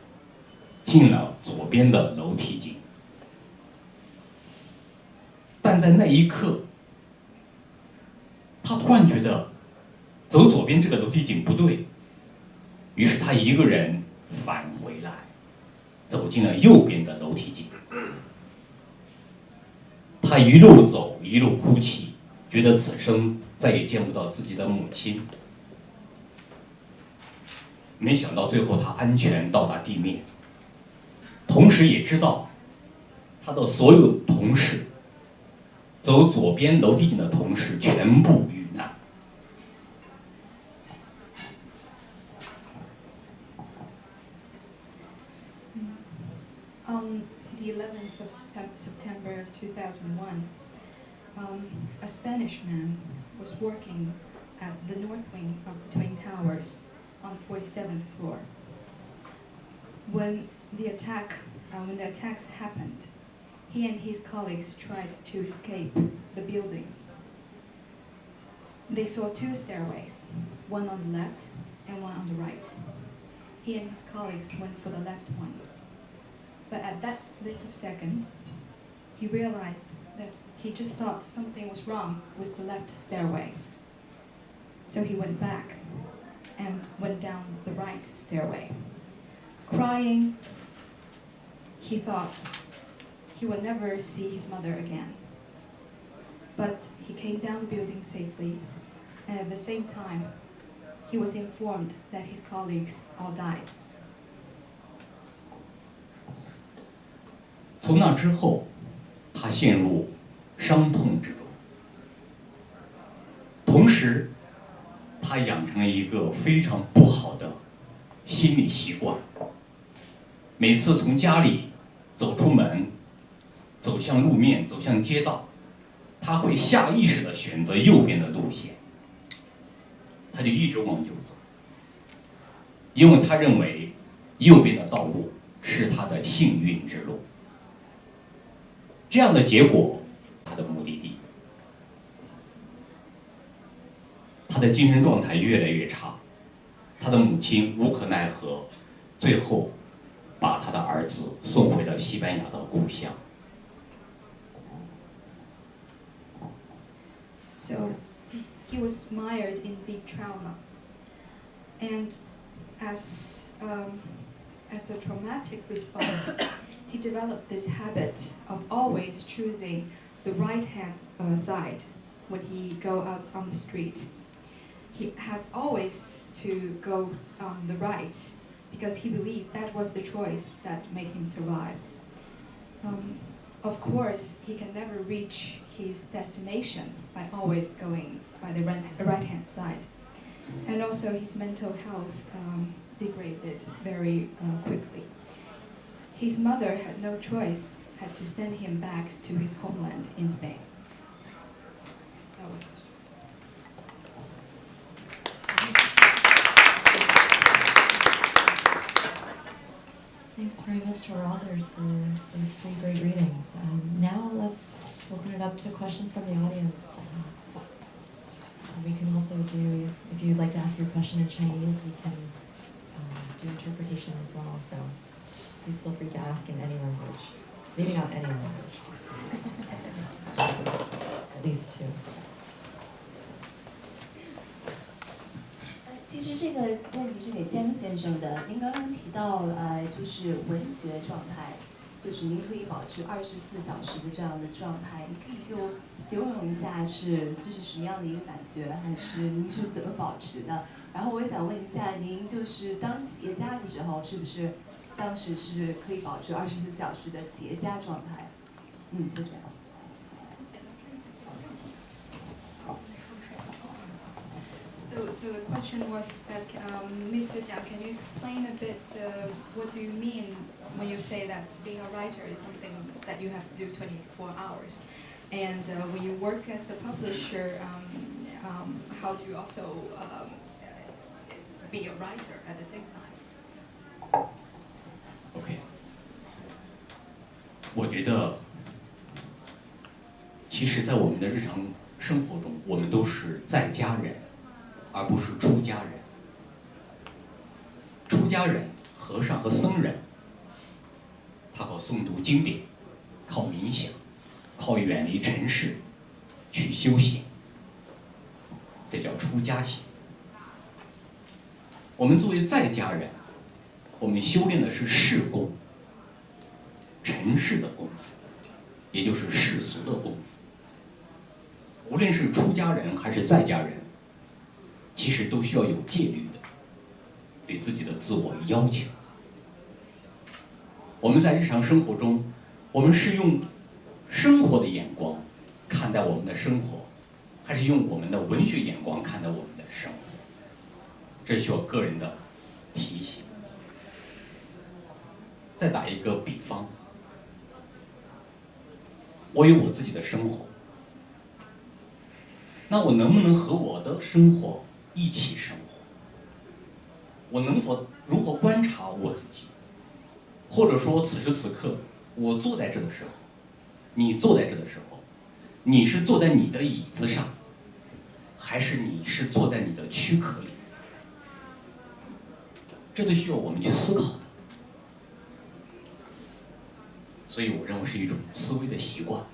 进了左边的楼梯井，但在那一刻，他突然觉得走左边这个楼梯井不对，于是他一个人返回来，走进了右边的楼梯井。他一路走一路哭泣，觉得此生再也见不到自己的母亲。没想到最后他安全到达地面，同时也知道他的所有同事，走左边楼梯井的同事全部遇难。On the 11th of September of 2001, a Spanish man was working at the north wing of the Twin Towers on the 47th floor. When the attacks happened, he and his colleagues tried to escape the building. They saw 2 stairways, one on the left and one on the right. He and his colleagues went for the left one. But at that split of second, he realized that he just thought something was wrong with the left stairway. So he went back and went down the right stairway. Crying, he thought he would never see his mother again. But he came down the building safely, and at the same time, he was informed that his colleagues all died. 从那之后，他陷入伤痛之中，同时，他养成了一个非常不好的心理习惯。每次从家里走出门，走向路面，走向街道，他会下意识地选择右边的路线，他就一直往右走，因为他认为右边的道路是他的幸运之路。这样的结果，他的目的地，他的精神状态越来越差，他的母亲无可奈何，最后把他的儿子送回了西班牙的故乡。So he was mired in deep trauma, and as a traumatic response, he developed this habit of always choosing the right-hand side when he go out on the street. He has always to go on the right because he believed that was the choice that made him survive. Of course, he can never reach his destination by always going by the right-hand side. And also his mental health degraded very quickly. His mother had no choice, had to send him back to his homeland in Spain. That was Thanks very much to our authors for those 3 great readings. Now let's open it up to questions from the audience. We can also do, if you'd like to ask your question in Chinese, we can do interpretation as well. So please feel free to ask in any language. Maybe not any language. At least 2. 其实这个问题是给江先生的。您刚刚提到，就是文学状态，就是您可以保持24小时的这样的状态，你可以就形容一下这是什么样的一个感觉，还是您是怎么保持的？然后我也想问一下，您就是当企业家的时候，是不是当时是可以保持24小时的企业家状态？就这样。 So the question was that, Mr. Jiang, can you explain a bit what do you mean when you say that being a writer is something that you have to do 24 hours? And when you work as a publisher, how do you also be a writer at the same time? OK， 我觉得，其实，在我们的日常生活中，我们都是在家人，而不是出家人。出家人，和尚和僧人，他靠诵读经典，靠冥想，靠远离尘世去修行，这叫出家行。我们作为在家人，我们修炼的是世功，尘世的功夫，也就是世俗的功夫。无论是出家人还是在家人，其实都需要有戒律的，对自己的自我要求。我们在日常生活中，我们是用生活的眼光看待我们的生活，还是用我们的文学眼光看待我们的生活？这需要个人的提醒。再打一个比方，我有我自己的生活，那我能不能和我的生活一起生活？我能否如何观察我自己？或者说，此时此刻我坐在这的时候，你坐在这的时候，你是坐在你的椅子上，还是你是坐在你的躯壳里？这都需要我们去思考的。所以我认为是一种思维的习惯。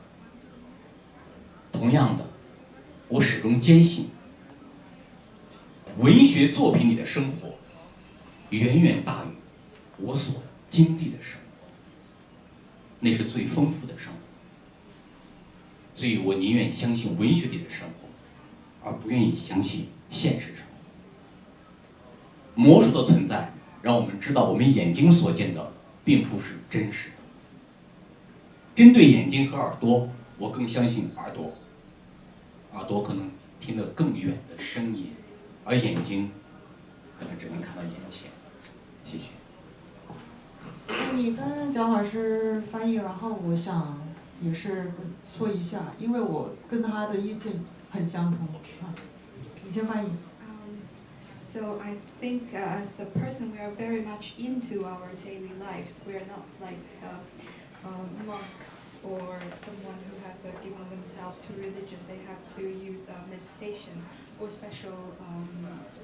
同样的，我始终坚信，文学作品里的生活远远大于我所经历的生活，那是最丰富的生活。所以我宁愿相信文学里的生活，而不愿意相信现实生活。魔术的存在让我们知道，我们眼睛所见的并不是真实的。针对眼睛和耳朵，我更相信耳朵。耳朵可能听得更远的声音，而眼睛可能只能看到眼前。谢谢。你跟蒋老师翻译，然后我想也是说一下，因为我跟他的意见很相同。你先翻译。So I think as a person, we are very much into our daily lives. We are not like monks or someone who have given themselves to religion. They have to use meditation or special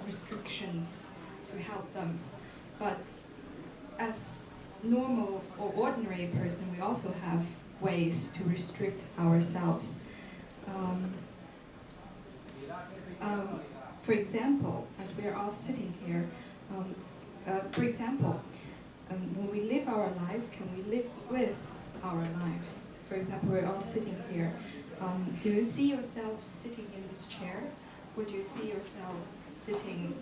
restrictions to help them. But as normal or ordinary person, we also have ways to restrict ourselves. For example, as we are all sitting here, when we live our life, can we live with our lives? For example, we're all sitting here. Do you see yourself sitting in this chair? Or do you see yourself sitting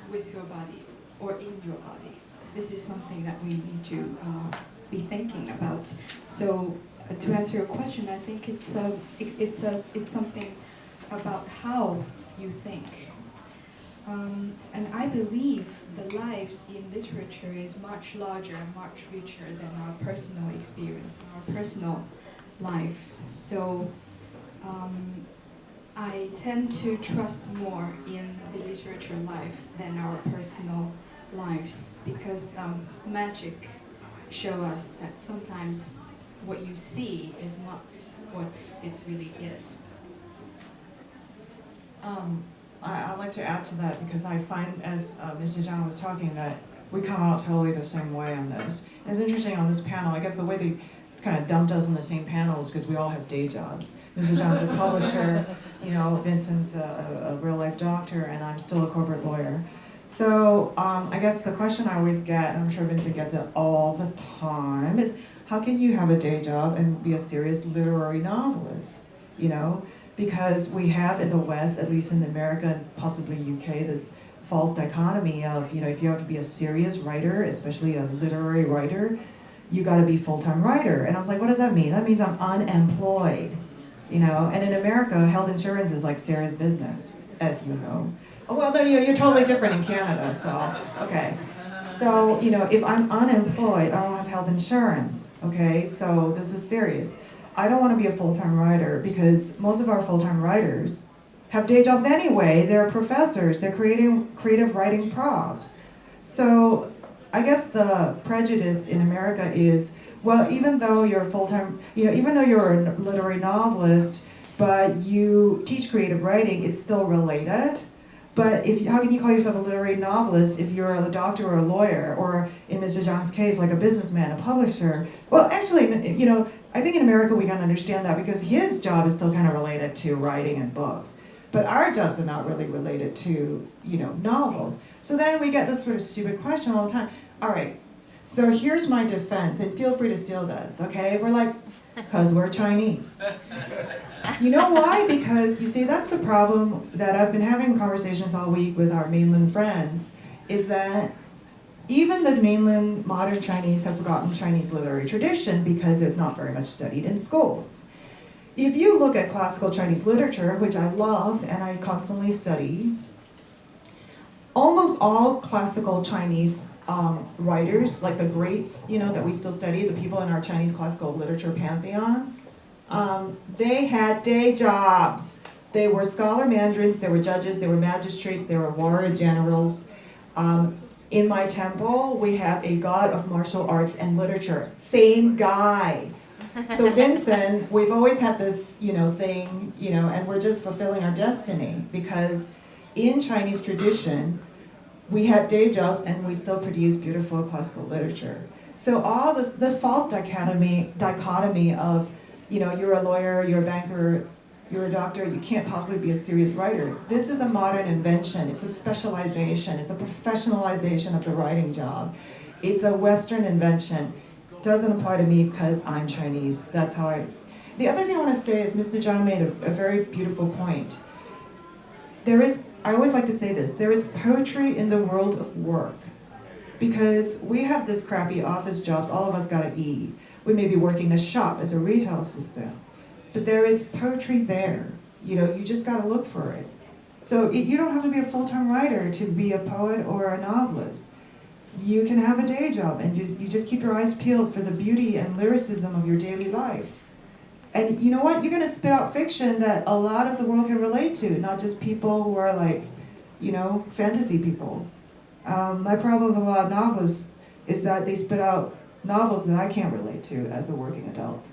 with your body or in your body? This is something that we need to be thinking about. So to answer your question, I think it's something about how you think. And I believe the lives in literature is much larger and much richer than our personal experience, our personal life. So I tend to trust more in the literature life than our personal lives, because magic show us that sometimes what you see is not what it really is. I'd like to add to that because I find, as Mr. Zhang was talking, that we come out totally the same way on this. And it's interesting on this panel, I guess the way they kind of dumped us on the same panel is because we all have day jobs. Mr. Zhang's a publisher, you know, Vincent's a real life doctor, and I'm still a corporate lawyer. So I guess the question I always get, and I'm sure Vincent gets it all the time, is how can you have a day job and be a serious literary novelist, you know? Because we have in the West, at least in America and possibly UK, this false dichotomy of, you know, if you have to be a serious writer, especially a literary writer, you gotta be full-time writer. And I was like, what does that mean? That means I'm unemployed, you know? And in America, health insurance is like serious business, as you know. Oh, well, no, you're totally different in Canada, so, okay. So, you know, if I'm unemployed, I don't have health insurance, okay? So this is serious. I don't want to be a full-time writer because most of our full-time writers have day jobs anyway. They're professors, they're creative writing profs. So I guess the prejudice in America is, well, even though you're a full-time, you know, even though you're a literary novelist, but you teach creative writing, it's still related. But how can you call yourself a literary novelist if you're a doctor or a lawyer, or in Mr. Zhang's case, like a businessman, a publisher? Well, actually, you know, I think in America we can understand that because his job is still kind of related to writing and books. But our jobs are not really related to, you know, novels. So then we get this sort of stupid question all the time. All right, so here's my defense, and feel free to steal this, okay? We're like, because we're Chinese. You know why? Because, you see, that's the problem that I've been having conversations all week with our mainland friends, is that even the mainland modern Chinese have forgotten Chinese literary tradition because it's not very much studied in schools. If you look at classical Chinese literature, which I love and I constantly study, almost all classical Chinese writers, like the greats, you know, that we still study, the people in our Chinese classical literature pantheon, they had day jobs. They were scholar mandarins, they were judges, they were magistrates, they were warrior generals. In my temple, we have a god of martial arts and literature. Same guy. So Vincent, we've always had this, you know, thing, you know, and we're just fulfilling our destiny because in Chinese tradition, we had day jobs and we still produce beautiful classical literature. So all this false dichotomy of, you know, you're a lawyer, you're a banker, you're a doctor, you can't possibly be a serious writer. This is a modern invention. It's a specialization. It's a professionalization of the writing job. It's a Western invention. Doesn't apply to me because I'm Chinese. That's how I... The other thing I want to say is Mr. Zhang made a very beautiful point. I always like to say this, there is poetry in the world of work. Because we have this crappy office jobs, all of us gotta eat. We may be working a shop as a retail assistant. But there is poetry there. You know, you just gotta look for it. So you don't have to be a full-time writer to be a poet or a novelist. You can have a day job and you just keep your eyes peeled for the beauty and lyricism of your daily life. And you know what? You're gonna spit out fiction that a lot of the world can relate to, not just people who are like, you know, fantasy people. My problem with a lot of novelists is that they spit out novels that I can't relate to as a working adult.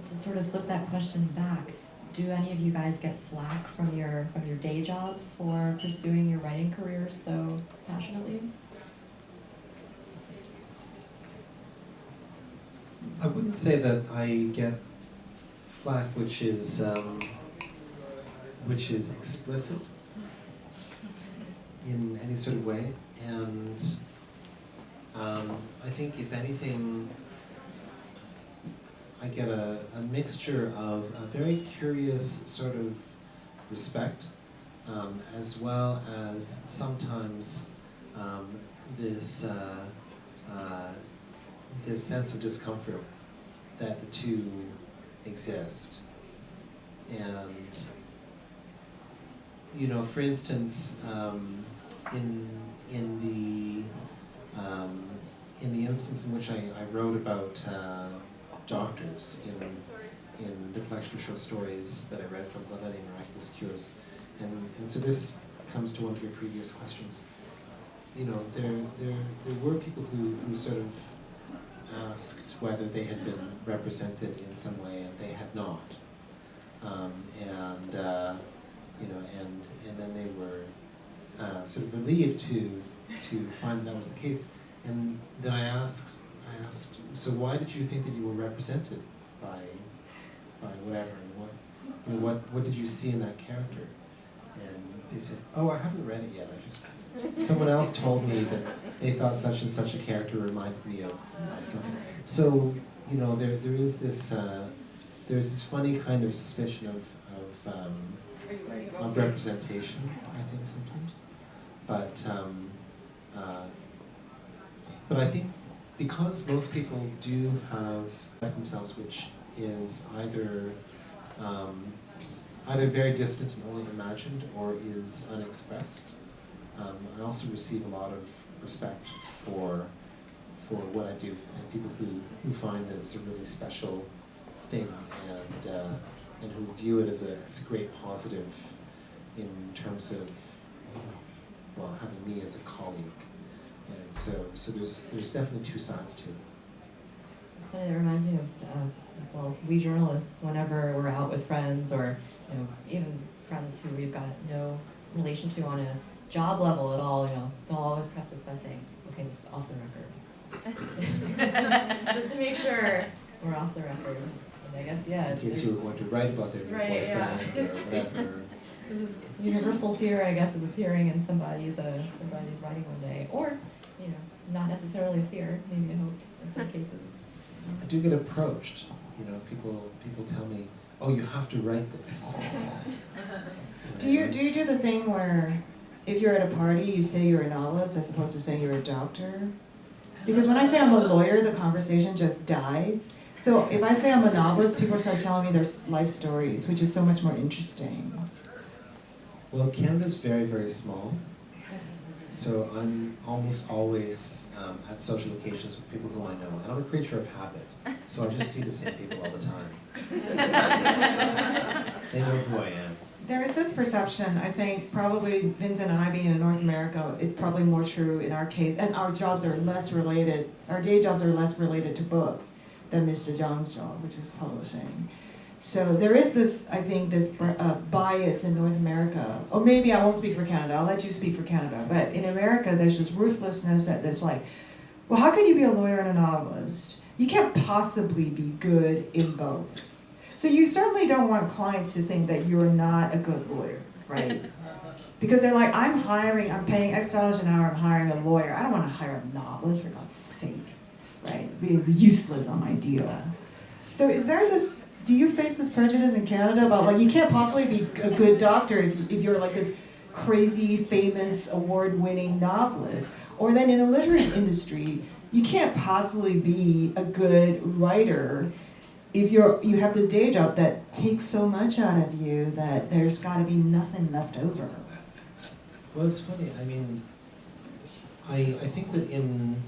To sort of flip that question back, do any of you guys get flack from your day jobs for pursuing your writing career so passionately? I wouldn't say that I get flack which is explicit in any sort of way, and I think if anything, I get a mixture of a very curious sort of respect, as well as sometimes this sense of discomfort that the two exist. And, you know, for instance, in the instance in which I wrote about doctors in the collection of short stories that I read from Bloodletting Miraculous Cures, and so this comes to one of your previous questions. there were people who sort of asked whether they had been represented in some way, and they had not. And then they were sort of relieved to find that was the case. And then I asked, so why did you think that you were represented by whatever? And what did you see in that character? And they said, oh, I haven't read it yet. Someone else told me that they thought such and such a character reminded me of something. So there is this there's this funny kind of suspicion of representation, I think sometimes, but I think because most people do have themselves, which is either very distant and only imagined, or is unexpressed. I also receive a lot of respect for what I do, and people who find that it's a really special thing, and who view it as a great positive in terms of having me as a colleague. And so there's definitely two sides to it. It's funny, that reminds me of, we journalists, whenever we're out with friends, or even friends who we've got no relation to on a job level at all, they'll always preface by saying, okay, this is off the record. Just to make sure we're off the record. And I guess, in case you were going to write about their new boyfriend or whatever. This is universal fear, I guess, of appearing in somebody's writing one day, or not necessarily a fear, maybe a hope in some cases. I do get approached. People tell me, "Oh, you have to write this." Do you do the thing where, if you're at a party, you say you're a novelist as opposed to saying you're a doctor? Because when I say I'm a lawyer, the conversation just dies. So if I say I'm a novelist, people start telling me their life stories, which is so much more interesting. Well, Canada's very, very small, so I'm almost always at social occasions with people whom I know, and I'm a creature of habit, so I just see the same people all the time. They know who I am. There is this perception, I think, probably Vincent and I being in North America, it's probably more true in our case, and our jobs are less related, our day jobs are less related to books than Mr. Zhang's job, which is publishing. So there is this, I think, this bias in North America, or maybe I won't speak for Canada, I'll let you speak for Canada, but in America there's this ruthlessness that there's like, well, how can you be a lawyer and a novelist? You can't possibly be good in both. So you certainly don't want clients to think that you're not a good lawyer, right? Because they're like, I'm paying X dollars an hour, I'm hiring a lawyer. I don't want to hire a novelist, for God's sake, right? Be a useless idea. So is there this, do you face this prejudice in Canada about like, you can't possibly be a good doctor if you're like this crazy, famous, award-winning novelist? Or then in the literary industry, you can't possibly be a good writer if you have this day job that takes so much out of you that there's got to be nothing left over. Well, it's funny. I mean, I think that in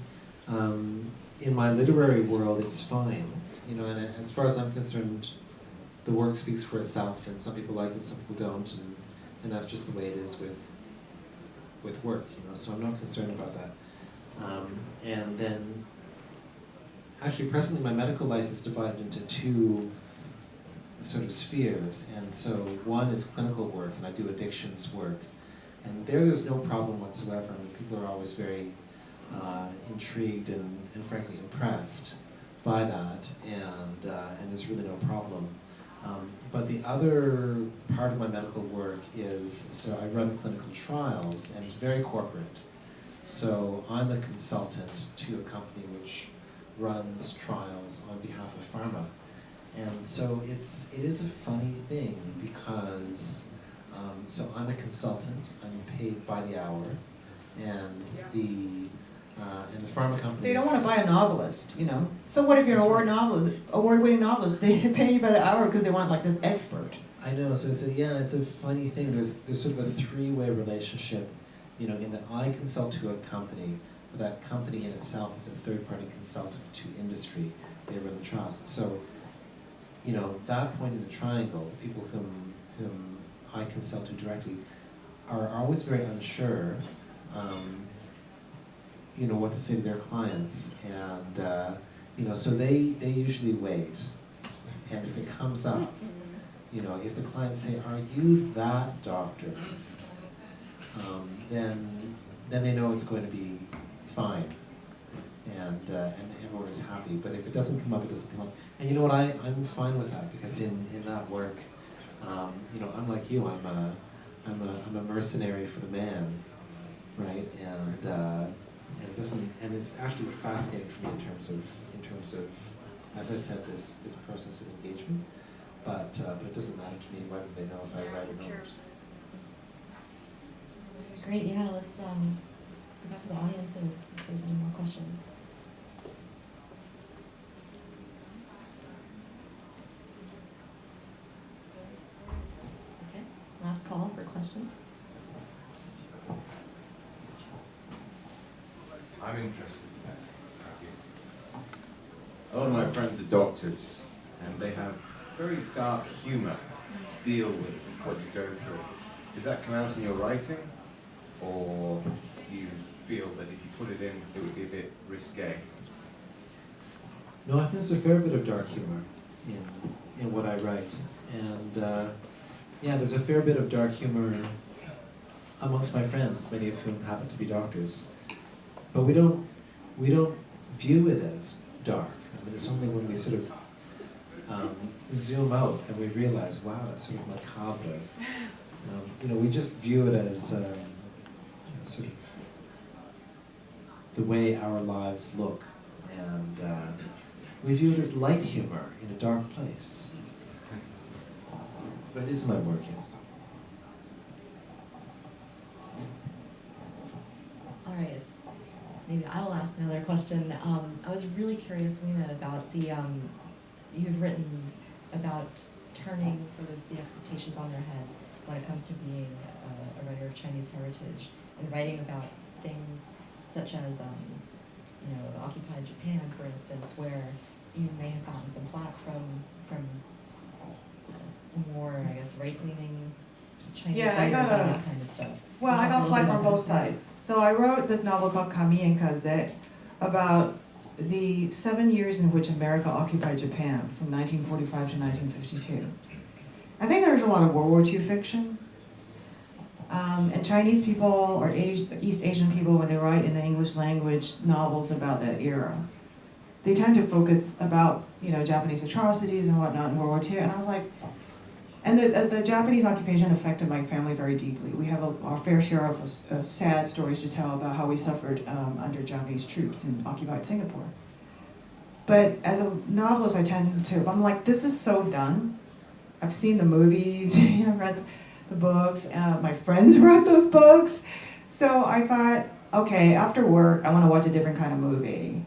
my literary world, it's fine. And as far as I'm concerned, the work speaks for itself, and some people like it, some people don't, and that's just the way it is with work. So I'm not concerned about that. And then, actually, presently, my medical life is divided into two sort of spheres, and so one is clinical work, and I do addictions work, and there's no problem whatsoever. I mean, people are always very intrigued and frankly impressed by that, and there's really no problem. But the other part of my medical work is, so I run clinical trials, and it's very corporate. So I'm a consultant to a company which runs trials on behalf of pharma. And so it is a funny thing because, so I'm a consultant, I'm paid by the hour, and the pharma companies... They don't want to buy a novelist, So what if you're an award-winning novelist? They pay you by the hour because they want like this expert. I know, so it's a funny thing. There's sort of a three-way relationship, in that I consult to a company, but that company in itself is a third-party consultant to industry. They run the trials. So, that point in the triangle, people whom I consult to directly are always very unsure what to say to their clients, and so they usually wait, and if it comes up, if the clients say, "Are you that doctor?" Then they know it's going to be fine, and everyone is happy. But if it doesn't come up, it doesn't come up. And you know what? I'm fine with that, because in that work, unlike you, I'm a mercenary for the man, right? And it doesn't, and it's actually fascinating for me in terms of, as I said, this process of engagement. But it doesn't matter to me whether they know if I write or not. Great, yeah, let's go back to the audience and if there's any more questions. Okay, last call for questions. I'm interested. A lot of my friends are doctors, and they have very dark humour to deal with what you go through. Does that come out in your writing, or do you feel that if you put it in, it would be a bit risque? No, I think there's a fair bit of dark humor in what I write, and there's a fair bit of dark humor amongst my friends, many of whom happen to be doctors. But we don't view it as dark. I mean, it's only when we sort of zoom out and we realize, wow, that's sort of macabre. We just view it as sort of the way our lives look, and we view it as light humor in a dark place. But it is my work, yes. All right, maybe I'll ask another question. I was really curious, Weena, about the, you've written about turning sort of the expectations on their head when it comes to being a writer of Chinese heritage, and writing about things such as, occupied Japan, for instance, where you may have gotten some flack from more, I guess, right-leaning Chinese writers and that kind of stuff. Well, I got flack from both sides. So I wrote this novel called Kami and Kaze about the 7 years in which America occupied Japan, from 1945 to 1952. I think there's a lot of World War II fiction. And Chinese people or East Asian people, when they write in the English language novels about that era, they tend to focus about, Japanese atrocities and whatnot in World War II. And I was like, and the Japanese occupation affected my family very deeply. We have our fair share of sad stories to tell about how we suffered under Japanese troops in occupied Singapore. But as a novelist, I'm like, this is so done. I've seen the movies, read the books, my friends wrote those books. So I thought, okay, after work, I want to watch a different kind of movie.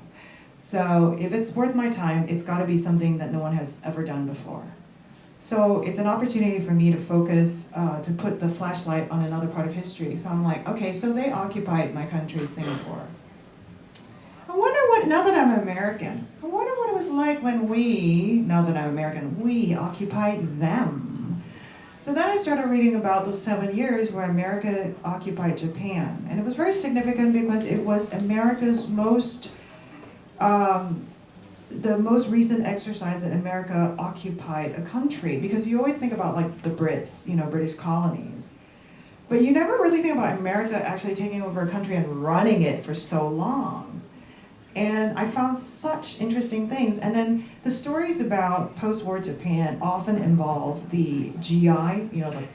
So if it's worth my time, it's got to be something that no one has ever done before. So it's an opportunity for me to focus, to put the flashlight on another part of history. So I'm like, okay, so they occupied my country, Singapore. I wonder what, now that I'm American, I wonder what it was like when we occupied them. So then I started reading about those 7 years where America occupied Japan. And it was very significant because it was America's the most recent exercise that America occupied a country, because you always think about like the Brits, British colonies. But you never really think about America actually taking over a country and running it for so long. And I found such interesting things. And then the stories about post-war Japan often involve the GI, the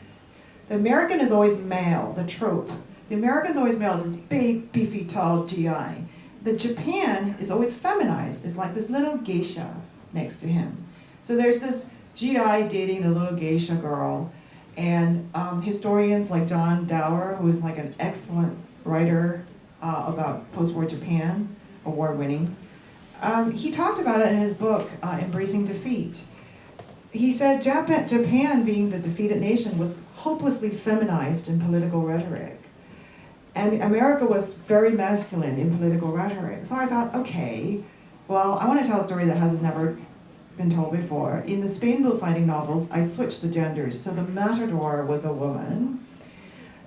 American is always male, the trope. The American's always male, is this big, beefy, tall GI. The Japan is always feminized. It's like this little geisha next to him. So there's this GI dating the little geisha girl, and historians like John Dower, who is like an excellent writer about post-war Japan, award-winning, he talked about it in his book, Embracing Defeat. He said Japan, being the defeated nation, was hopelessly feminized in political rhetoric. And America was very masculine in political rhetoric. So I thought, okay, well, I want to tell a story that has never been told before. In the Spain bullfighting novels, I switched the genders. So the matador was a woman.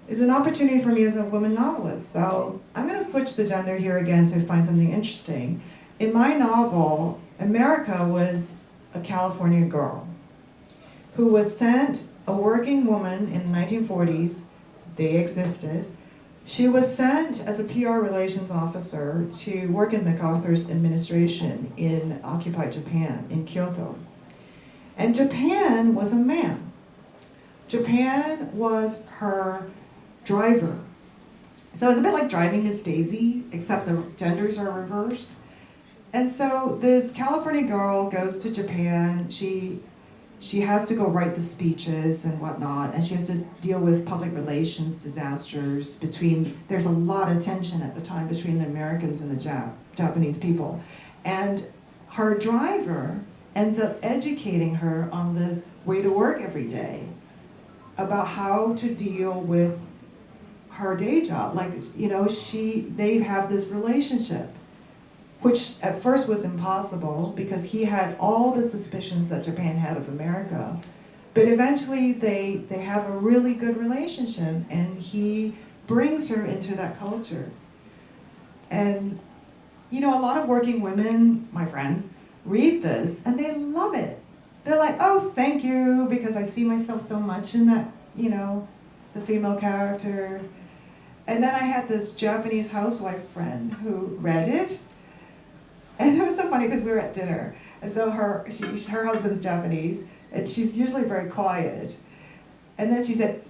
is an opportunity for me as a woman novelist. So I'm going to switch the gender here again to find something interesting. In my novel, America was a California girl who was sent, a working woman in the 1940s, they existed. She was sent as a PR relations officer to work in MacArthur's administration in occupied Japan, in Kyoto. And Japan was a man. Japan was her driver. So it's a bit like driving Miss Daisy, except the genders are reversed. And so this California girl goes to Japan. She has to go write the speeches and whatnot, and she has to deal with public relations disasters there's a lot of tension at the time between the Americans and the Japanese people. And her driver ends up educating her on the way to work every day about how to deal with her day job. Like, they have this relationship, which at first was impossible because he had all the suspicions that Japan had of America. But eventually they have a really good relationship, and he brings her into that culture. And, a lot of working women, my friends, read this and they love it. They're like, oh, thank you, because I see myself so much in that, the female character. And then I had this Japanese housewife friend who read it. And it was so funny because we were at dinner, and so her husband's Japanese, and she's usually very quiet. And then she said,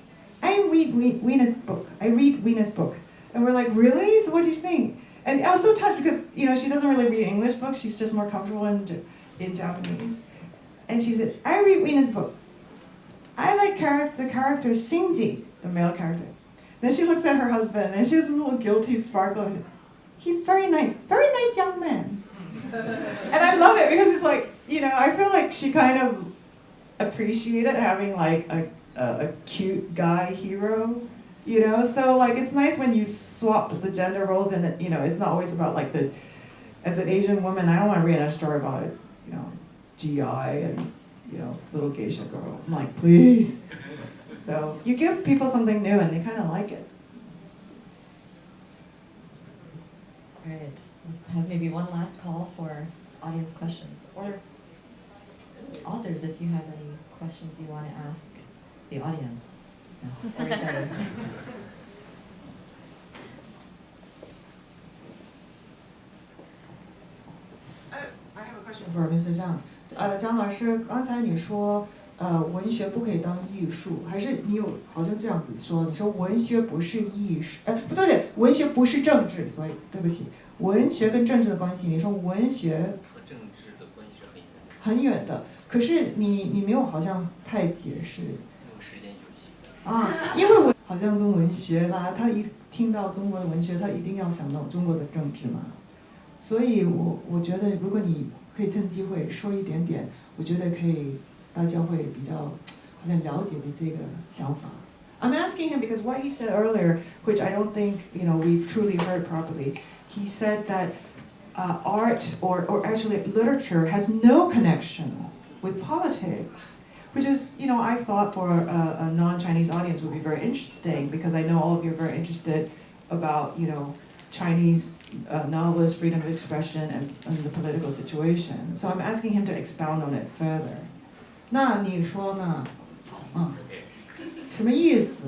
I read Weena's book. And we're like, really? So what do you think? And I was so touched because, she doesn't really read English books. She's just more comfortable in Japanese. And she said, I read Weena's book. I like the character Shinji, the male character. Then she looks at her husband, and she has this little guilty sparkle. He's very nice young man. And I love it because it's like, I feel like she kind of appreciated having like a cute guy hero, So like it's nice when you swap the gender roles, and it's not always about like as an Asian woman, I don't want to read a story about it, GI and little geisha girl. I'm like, please. So you give people something new and they kind of like it. All right, let's have maybe one last call for audience questions, or authors if you have any questions you want to ask the audience, or each other. I have a question for Mr. Zhang. 张老师，刚才你说，文学不可以当艺术，还是你有好像这样子说？你说文学不是艺术，不对，文学不是政治，所以对不起，文学跟政治的关系，你说文学和政治的关系很远的，可是你没有好像太解释。用时间游戏。啊，因为我好像跟文学啦，他一听到中国的文学，他一定要想到中国的政治嘛，所以我觉得如果你可以趁机会说一点点，我觉得可以，大家会比较好像了解你这个想法。I'm asking him because what he said earlier, which I don't think we've truly heard properly. He said that art or actually literature has no connection with politics, which is I thought for a non-Chinese audience would be very interesting because I know all of you are very interested about Chinese novelists, freedom of expression, and the political situation. So I'm asking him to expound on it further. 那你说呢？什么意思？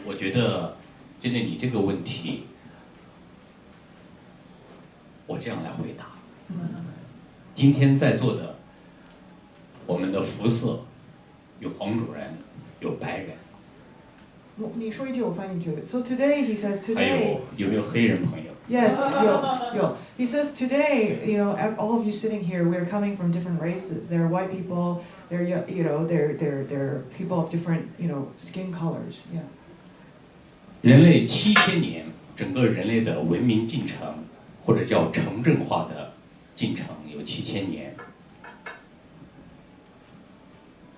我觉得针对你这个问题，我这样来回答。今天在座的，我们的肤色有黄种人，有白人。你说一句，我翻译一句。So today he says today. 还有没有黑人朋友？ Yes, 有。He says today, all of you sitting here, we're coming from different races. There are white people. There are people of different, skin colors. Yeah. 人类7000年，整个人类的文明进程，或者叫城镇化的进程，有7000年。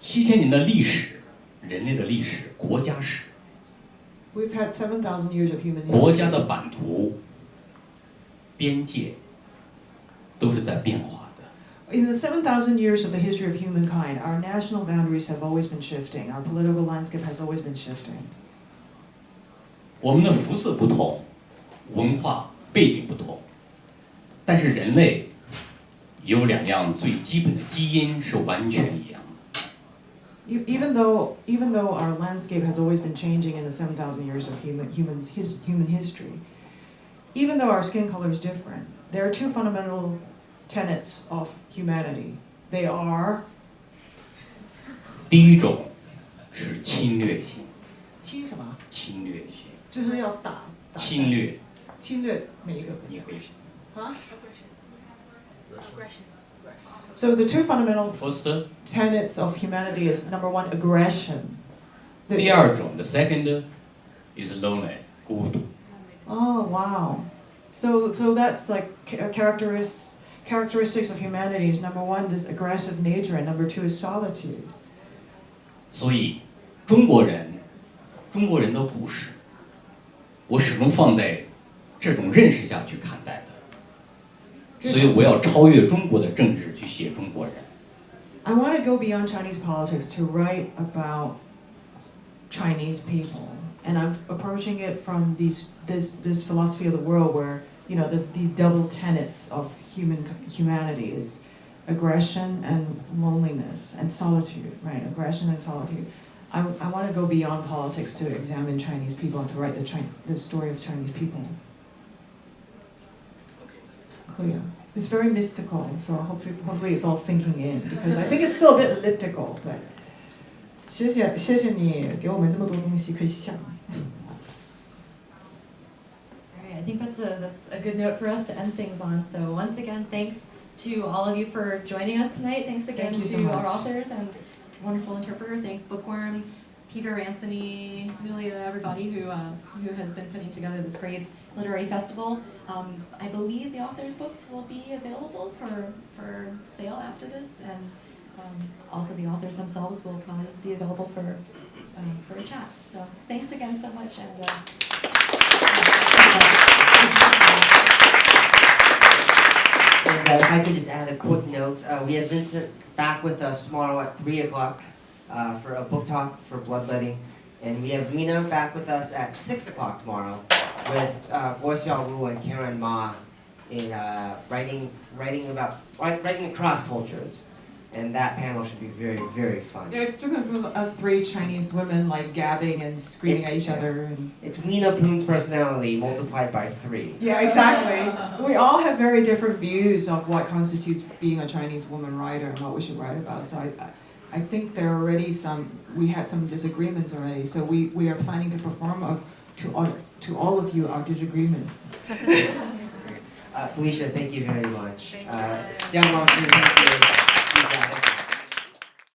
7000年的历史，人类的历史，国家史。We've had 7,000 years of human history. 国家的版图、边界都是在变化的。In the 7,000 years of the history of humankind, our national boundaries have always been shifting. Our political landscape has always been shifting. 我们的肤色不同，文化背景不同，但是人类有两样最基本的基因是完全一样的。Even though our landscape has always been changing in the 7,000 years of human history, even though our skin color is different, there are two fundamental tenets of humanity. They are 第一种是侵略性，侵什么？侵略性，就是要打侵略。侵略每一个国家。你可以 Huh? Aggression. So the two fundamental first， tenets of humanity is number one, aggression. 第二种的 second is lonely，孤独。 Oh wow. So that's like characteristics of humanity is number one, this aggressive nature, and number two is solitude. 所以中国人的故事，我始终放在这种认识下去看待的。所以我要超越中国的政治去写中国人。I want to go beyond Chinese politics to write about Chinese people, and I'm approaching it from this philosophy of the world where these double tenets of humanity is aggression and loneliness and solitude, right? Aggression and solitude. I want to go beyond politics to examine Chinese people and to write the story of Chinese people. Clear. It's very mystical, so hopefully it's all sinking in because I think it's still a bit elliptical, but 谢谢你给我们这么多东西可以想。 Alright, I think that's a good note for us to end things on. So once again, thanks to all of you for joining us tonight. Thanks again Thank you so to our much. authors and wonderful interpreter. Thanks Bookworm, Peter, Anthony, Julia, everybody who has been putting together this great literary festival. I believe the authors' books will be available for sale after this, and also the authors themselves will probably be available for a chat. So thanks again so much, and if I could just add a quick note, we have Vincent back with us tomorrow at 3 o'clock for a book talk for bloodletting. And we have Rena back with us at 6 o'clock tomorrow with Bo Xiao Wu and Karen Ma in writing across cultures. And that panel should be very, very fun. Yeah, it's still going to be us three Chinese women like gabbing and screaming at each other. And It's Weena Poon's personality multiplied by 3. yeah, exactly. We all have very different views of what constitutes being a Chinese woman writer and what we should write about. So I think there are already we had some disagreements already. So we are planning to perform to all of you our disagreements. Felicia, thank you very much. Jiang Wang, thank you.